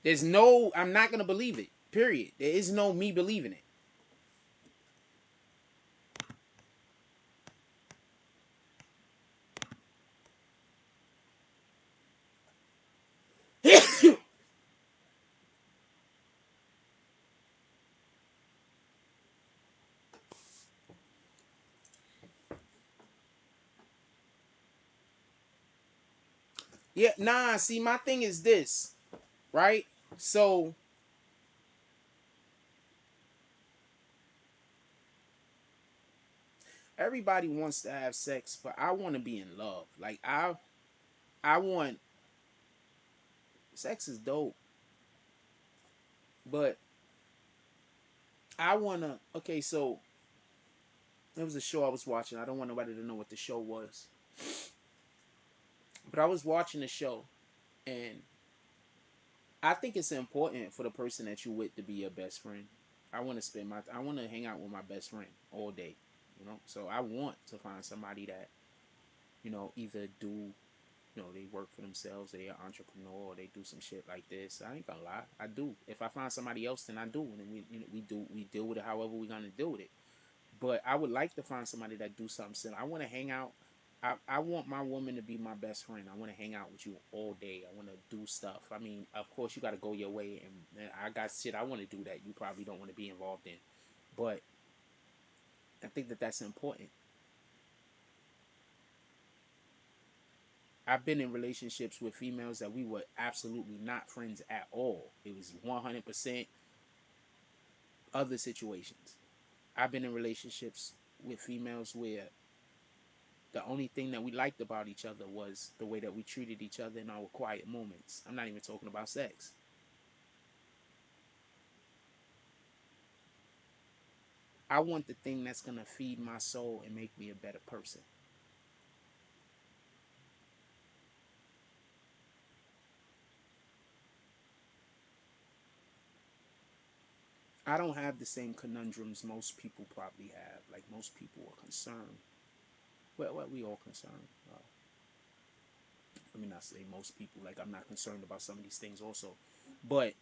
[SPEAKER 5] There's no I'm not gonna believe it. Period. There is no me believing it. Yeah, nah, see my thing is this, right? So everybody wants to have sex, but I want to be in love. Like I want sex is dope, but I wanna. Okay, so there was a show I was watching. I don't want nobody to know what the show was, but I was watching the show, and I think it's important for the person that you with to be your best friend. I want to hang out with my best friend all day, you know. So I want to find somebody that either do they work for themselves, they are entrepreneur, or they do some shit like this. I ain't gonna lie, I do. If I find somebody else, then I do, and then we deal with it however we're gonna deal with it. But I would like to find somebody that do something similar. I want to hang out. I want my woman to be my best friend. I want to hang out with you all day. I want to do stuff. I mean, of course, you got to go your way, and I got shit I want to do that you probably don't want to be involved in. But I think that that's important. I've been in relationships with females that we were absolutely not friends at all. It was 100% other situations. I've been in relationships with females where the only thing that we liked about each other was the way that we treated each other in our quiet moments. I'm not even talking about sex. I want the thing that's going to feed my soul and make me a better person. I don't have the same conundrums most people probably have. Like most people are concerned. Well, we all concerned. Let me not say most people. Like I'm not concerned about some of these things also. But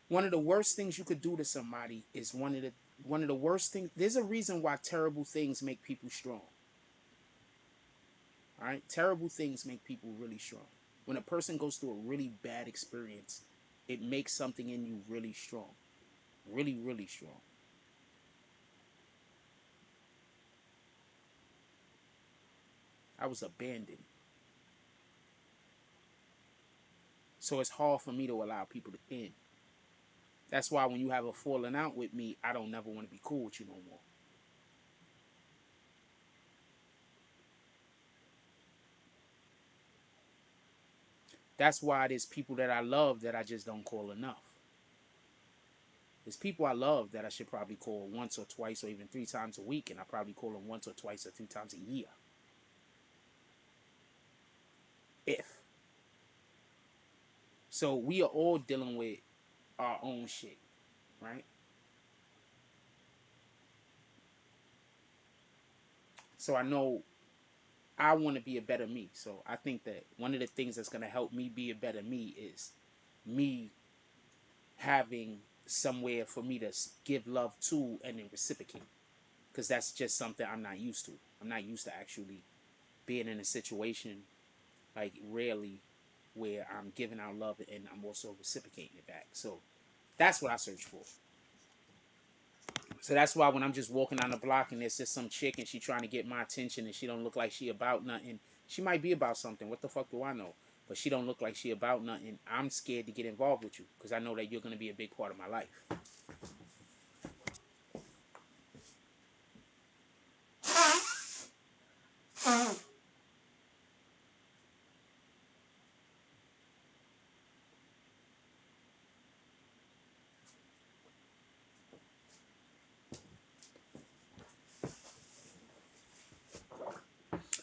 [SPEAKER 5] one of the worst things you could do to somebody is one of the worst things. There's a reason why terrible things make people strong. All right, terrible things make people really strong. When a person goes through a really bad experience, it makes something in you really strong, really, really strong. I was abandoned. So it's hard for me to allow people to in. That's why when you have a falling out with me, I don't never want to be cool with you no more. That's why there's people that I love that I just don't call enough. There's people I love that I should probably call once or twice or even 3 times a week, and I probably call them once or twice or 3 times a year. If. So we are all dealing with our own shit, right? So I know I want to be a better me. So I think that one of the things that's going to help me be a better me is me having somewhere for me to give love to and then reciprocate. Because that's just something I'm not used to. I'm not used to actually being in a situation, like rarely, where I'm giving out love and I'm also reciprocating it back. So that's what I search for. So that's why when I'm just walking down the block and there's just some chick and she trying to get my attention and she don't look like she about nothing. She might be about something. What the fuck do I know? But she don't look like she about nothing. I'm scared to get involved with you because I know that you're going to be a big part of my life.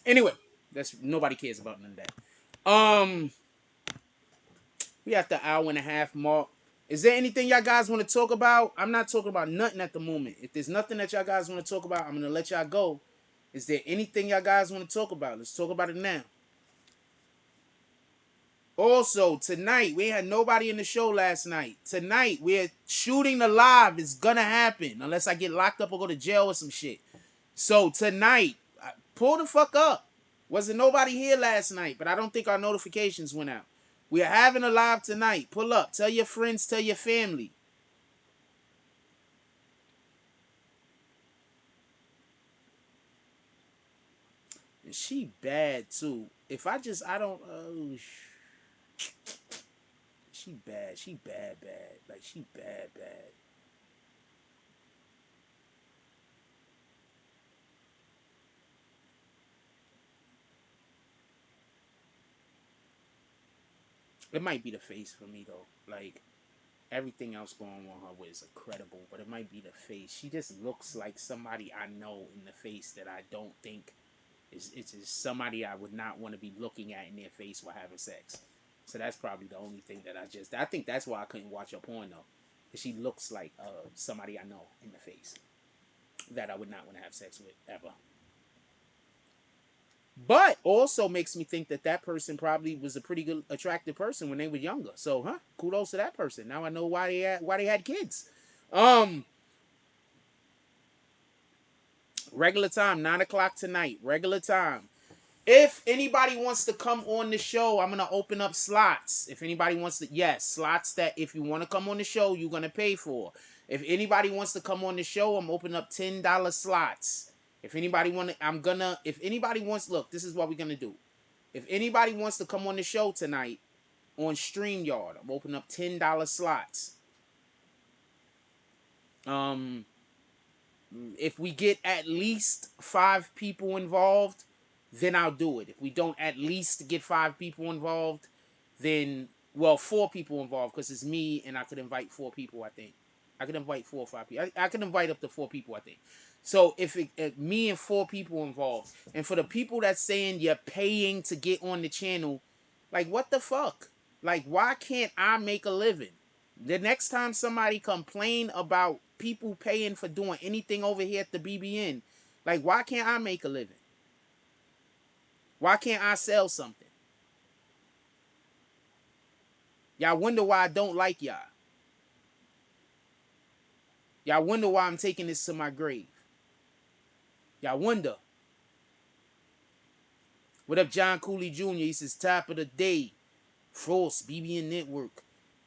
[SPEAKER 5] Anyway, that's nobody cares about none of that. We at the hour and a half mark. Is there anything y'all guys want to talk about? I'm not talking about nothing at the moment. If there's nothing that y'all guys want to talk about, I'm gonna let y'all go. Is there anything y'all guys want to talk about? Let's talk about it now. Also, tonight, we had nobody in the show last night. Tonight, we're shooting the live. It's gonna happen. Unless I get locked up or go to jail or some shit. So, tonight, pull the fuck up. Wasn't nobody here last night, but I don't think our notifications went out. We're having a live tonight. Pull up. Tell your friends, tell your family. And she bad, too. If I don't... she bad. She bad. Like, she bad. It might be the face for me, though. Like, everything else going on her with is incredible, but it might be the face. She just looks like somebody I know in the face that I don't think it's somebody I would not want to be looking at in their face while having sex. So that's probably the only thing that I think that's why I couldn't watch her porn though. Because she looks like somebody I know in the face that I would not want to have sex with ever. But also makes me think that person probably was a pretty good, attractive person when they were younger. So, kudos to that person. Now I know why they had kids. Regular time, 9 o'clock tonight. Regular time. If anybody wants to come on the show, I'm gonna open up slots. If anybody wants to, yes, slots that if you want to come on the show, you're gonna pay for. If anybody wants to come on the show, I'm opening up $10 slots. If anybody wants, look, this is what we're gonna do. If anybody wants to come on the show tonight on StreamYard, I'm opening up $10 slots. If we get at least 5 people involved, then I'll do it. If we don't at least get 5 people involved, then 4 people involved because it's me and I could invite 4 people. I think I could invite 4 or 5 people. I could invite up to 4 people. I think. So if me and 4 people involved, and for the people that's saying you're paying to get on the channel, like what the fuck? Like why can't I make a living? The next time somebody complain about people paying for doing anything over here at the BBN, like why can't I make a living? Why can't I sell something? Y'all wonder why I don't like y'all. Y'all wonder why I'm taking this to my grave. Y'all wonder. What up, John Cooley Jr.? He says, top of the day. Frost, BBN Network.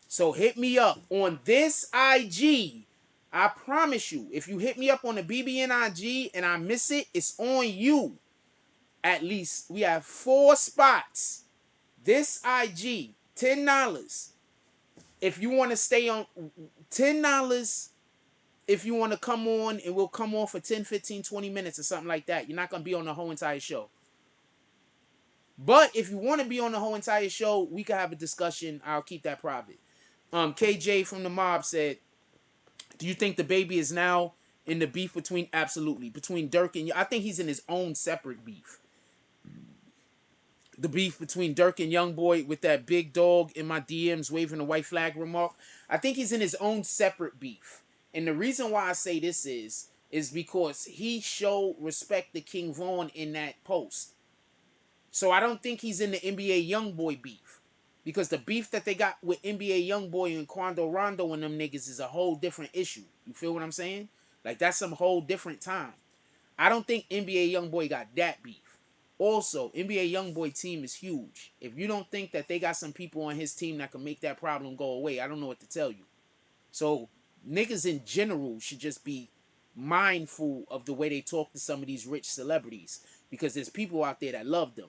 [SPEAKER 5] So hit me up on this IG. I promise you, if you hit me up on the BBN IG and I miss it, it's on you. at least we have 4 spots. This IG, $10. If you want to stay on, $10 if you want to come on, and we'll come on for 10, 15, 20 minutes or something like that. You're not going to be on the whole entire show. But if you want to be on the whole entire show, we can have a discussion. I'll keep that private. KJ from the mob said, do you think the baby is now in the beef between, absolutely, between Durk and, I think he's in his own separate beef. The beef between Durk and Youngboy with that big dog in my DMs waving the white flag remark. I think he's in his own separate beef. And the reason why I say this is because he showed respect to King Von in that post. So I don't think he's in the NBA Youngboy beef. Because the beef that they got with NBA Youngboy and Quando Rondo and them niggas is a whole different issue. You feel what I'm saying? Like, that's some whole different time. I don't think NBA Youngboy got that beef. Also, NBA Youngboy team is huge. If you don't think that they got some people on his team that can make that problem go away, I don't know what to tell you. So, niggas in general should just be mindful of the way they talk to some of these rich celebrities. Because there's people out there that love them.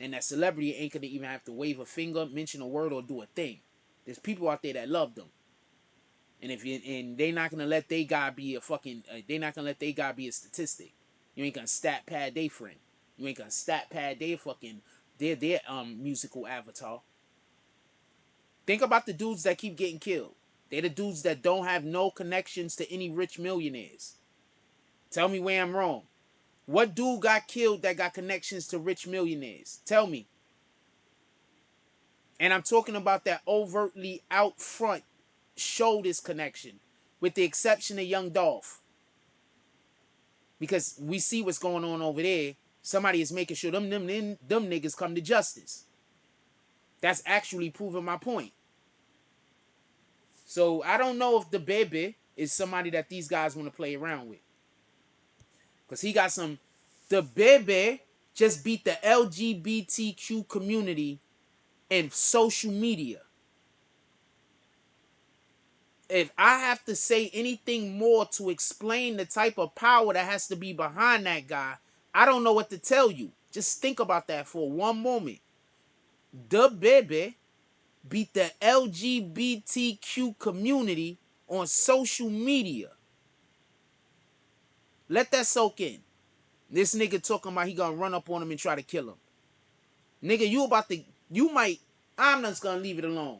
[SPEAKER 5] And that celebrity ain't gonna even have to wave a finger, mention a word, or do a thing. There's people out there that love them. And they're not gonna let they guy be a fucking, they're not gonna let they guy be a statistic. You ain't gonna stat pad they friend. You ain't gonna stat pad their fucking their musical avatar. Think about the dudes that keep getting killed. They're the dudes that don't have no connections to any rich millionaires. Tell me where I'm wrong. What dude got killed that got connections to rich millionaires? Tell me. And I'm talking about that overtly out front show this connection, with the exception of Young Dolph. Because we see what's going on over there. Somebody is making sure them niggas come to justice. That's actually proving my point. So I don't know if the baby is somebody that these guys want to play around with. Because he got some... The baby just beat the LGBTQ community in social media. If I have to say anything more to explain the type of power that has to be behind that guy, I don't know what to tell you. Just think about that for one moment. The baby beat the LGBTQ community on social media. Let that soak in. This nigga talking about he gonna run up on him and try to kill him. Nigga, I'm just gonna leave it alone.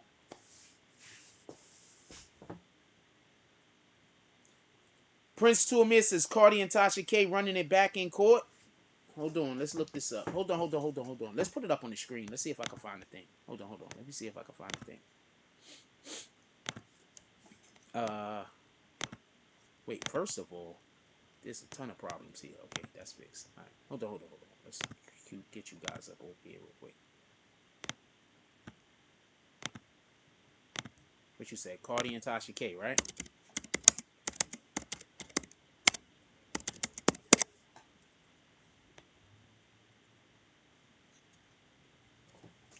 [SPEAKER 5] Prince Tuamir says Cardi and Tasha K running it back in court. Hold on, let's look this up. Hold on. Let's put it up on the screen. Let's see if I can find the thing. Hold on. Let me see if I can find the thing. Wait, first of all, there's a ton of problems here. Okay, that's fixed. All right, hold on. Let's get you guys up over here real quick. What you said, Cardi and Tasha K, right?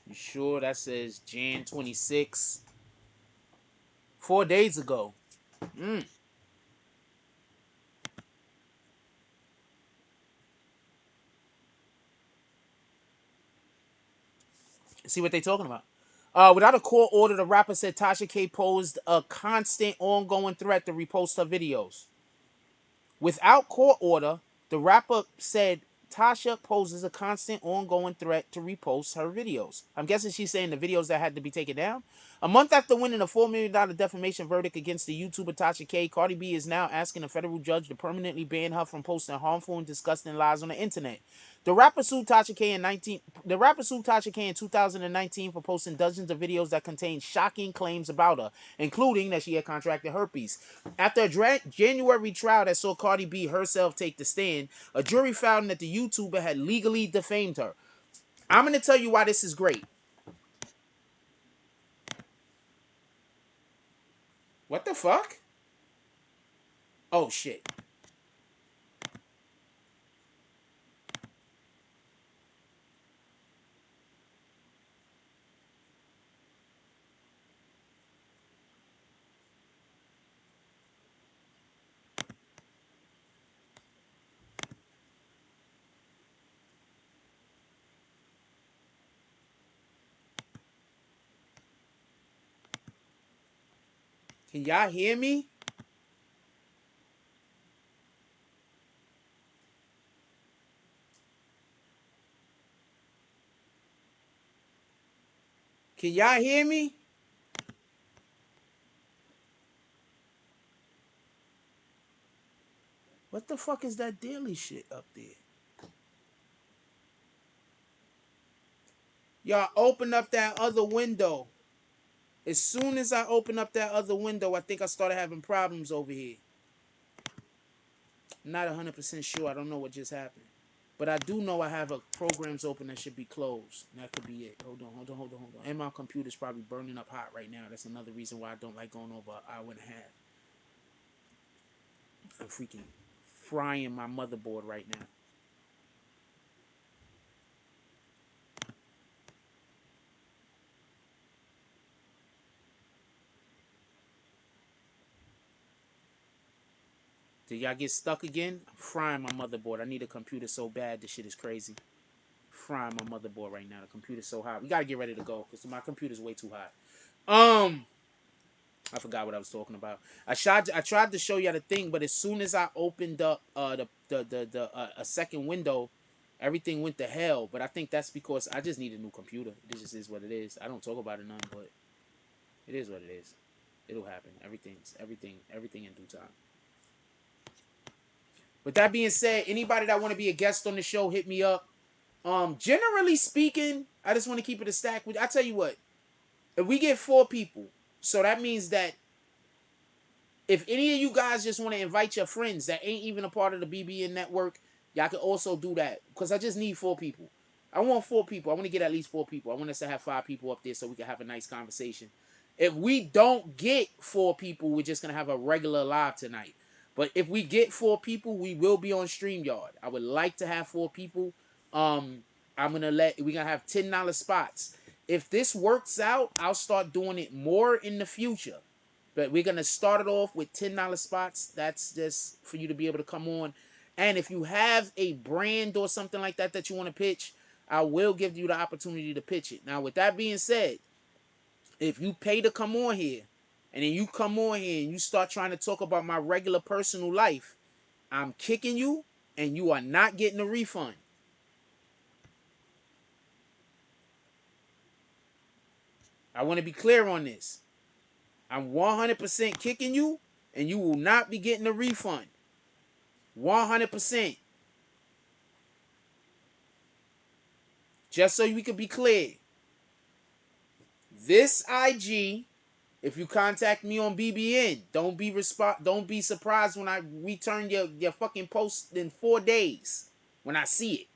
[SPEAKER 5] You sure that says Jan 26? 4 days ago. See what they talking about. Without a court order, the rapper said Tasha K posed a constant, ongoing threat to repost her videos. Without court order, the rapper said Tasha poses a constant, ongoing threat to repost her videos. I'm guessing she's saying the videos that had to be taken down. A month after winning a $4 million defamation verdict against the YouTuber Tasha K, Cardi B is now asking a federal judge to permanently ban her from posting harmful and disgusting lies on the internet. The rapper sued Tasha K in 2019 for posting dozens of videos that contained shocking claims about her, including that she had contracted herpes. After a January trial that saw Cardi B herself take the stand, a jury found that the YouTuber had legally defamed her. I'm going to tell you why this is great. What the fuck? Oh, shit. Can y'all hear me? Can y'all hear me? What the fuck is that daily shit up there? Y'all open up that other window. As soon as I open up that other window, I think I started having problems over here. I'm not 100% sure. I don't know what just happened. But I do know I have a programs open that should be closed. That could be it. Hold on. And my computer's probably burning up hot right now. That's another reason why I don't like going over an hour and a half. I'm freaking frying my motherboard right now. Did y'all get stuck again? I'm frying my motherboard. I need a computer so bad. This shit is crazy. Frying my motherboard right now. The computer's so hot. We gotta get ready to go because my computer's way too hot. I forgot what I was talking about. I tried to show you the thing, but as soon as I opened up a second window, everything went to hell. But I think that's because I just need a new computer. It just is what it is. I don't talk about it none, but it is what it is. It'll happen. Everything in due time. With that being said, anybody that want to be a guest on the show, hit me up. Generally speaking, I just want to keep it a stack. I tell you what, if we get 4 people, so that means that if any of you guys just want to invite your friends that ain't even a part of the BBN network, y'all can also do that. Because I just need 4 people. I want 4 people. I want to get at least 4 people. I want us to have 5 people up there so we can have a nice conversation. If we don't get 4 people, we're just going to have a regular live tonight. But if we get 4 people, we will be on StreamYard. I would like to have 4 people. We're going to have $10 spots. If this works out, I'll start doing it more in the future. But we're going to start it off with $10 spots. That's just for you to be able to come on. And if you have a brand or something like that that you want to pitch, I will give you the opportunity to pitch it. Now, with that being said, if you pay to come on here, and then you come on here and you start trying to talk about my regular personal life, I'm kicking you, and you are not getting a refund. I want to be clear on this. I'm 100% kicking you, and you will not be getting a refund. 100%. Just so we can be clear. This IG, if you contact me on BBN, don't be surprised when I return your fucking post in 4 days when I see it.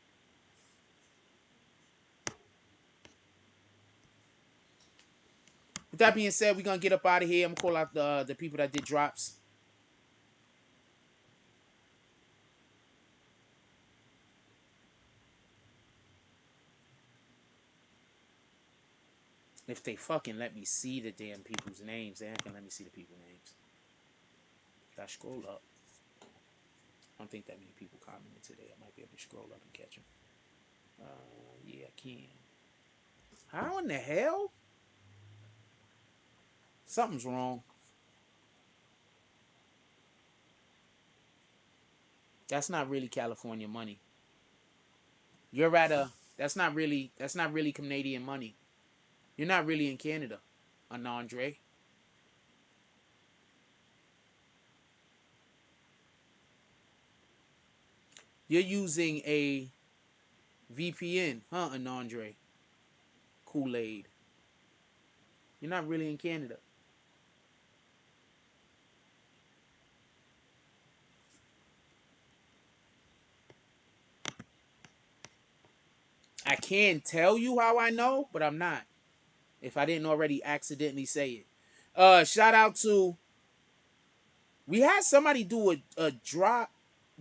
[SPEAKER 5] With that being said, we're gonna get up out of here. I'm gonna call out the people that did drops. If they fucking let me see the damn people's names, they ain't gonna let me see the people's names. Gotta scroll up. I don't think that many people commented today. I might be able to scroll up and catch them. Yeah, I can. How in the hell? Something's wrong. That's not really California money. You're at a. That's not really Canadian money. You're not really in Canada, Anandre. You're using a VPN, huh, Anandre? Kool-Aid. You're not really in Canada. I can tell you how I know, but I'm not. If I didn't already accidentally say it. Shout out to. We had somebody do a drop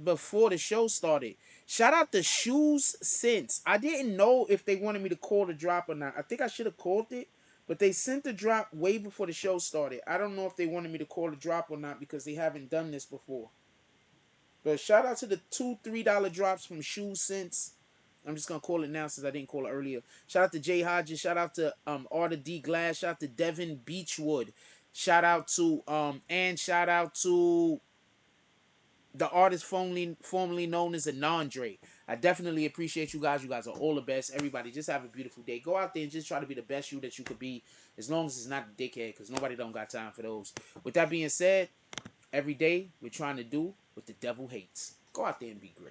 [SPEAKER 5] before the show started. Shout out to Shoes Sense. I didn't know if they wanted me to call the drop or not. I think I should have called it, but they sent the drop way before the show started. I don't know if they wanted me to call the drop or not because they haven't done this before. But shout out to the $2-3 drops from Shoes Sense. I'm just gonna call it now since I didn't call it earlier. Shout out to Jay Hodges. Shout out to Arthur D. Glass. Shout out to Devin Beechwood. Shout out to the artist formerly known as Anandre. I definitely appreciate you guys. You guys are all the best. Everybody, just have a beautiful day. Go out there and just try to be the best you that you could be, as long as it's not a dickhead, because nobody don't got time for those. With that being said, every day we're trying to do what the devil hates. Go out there and be great.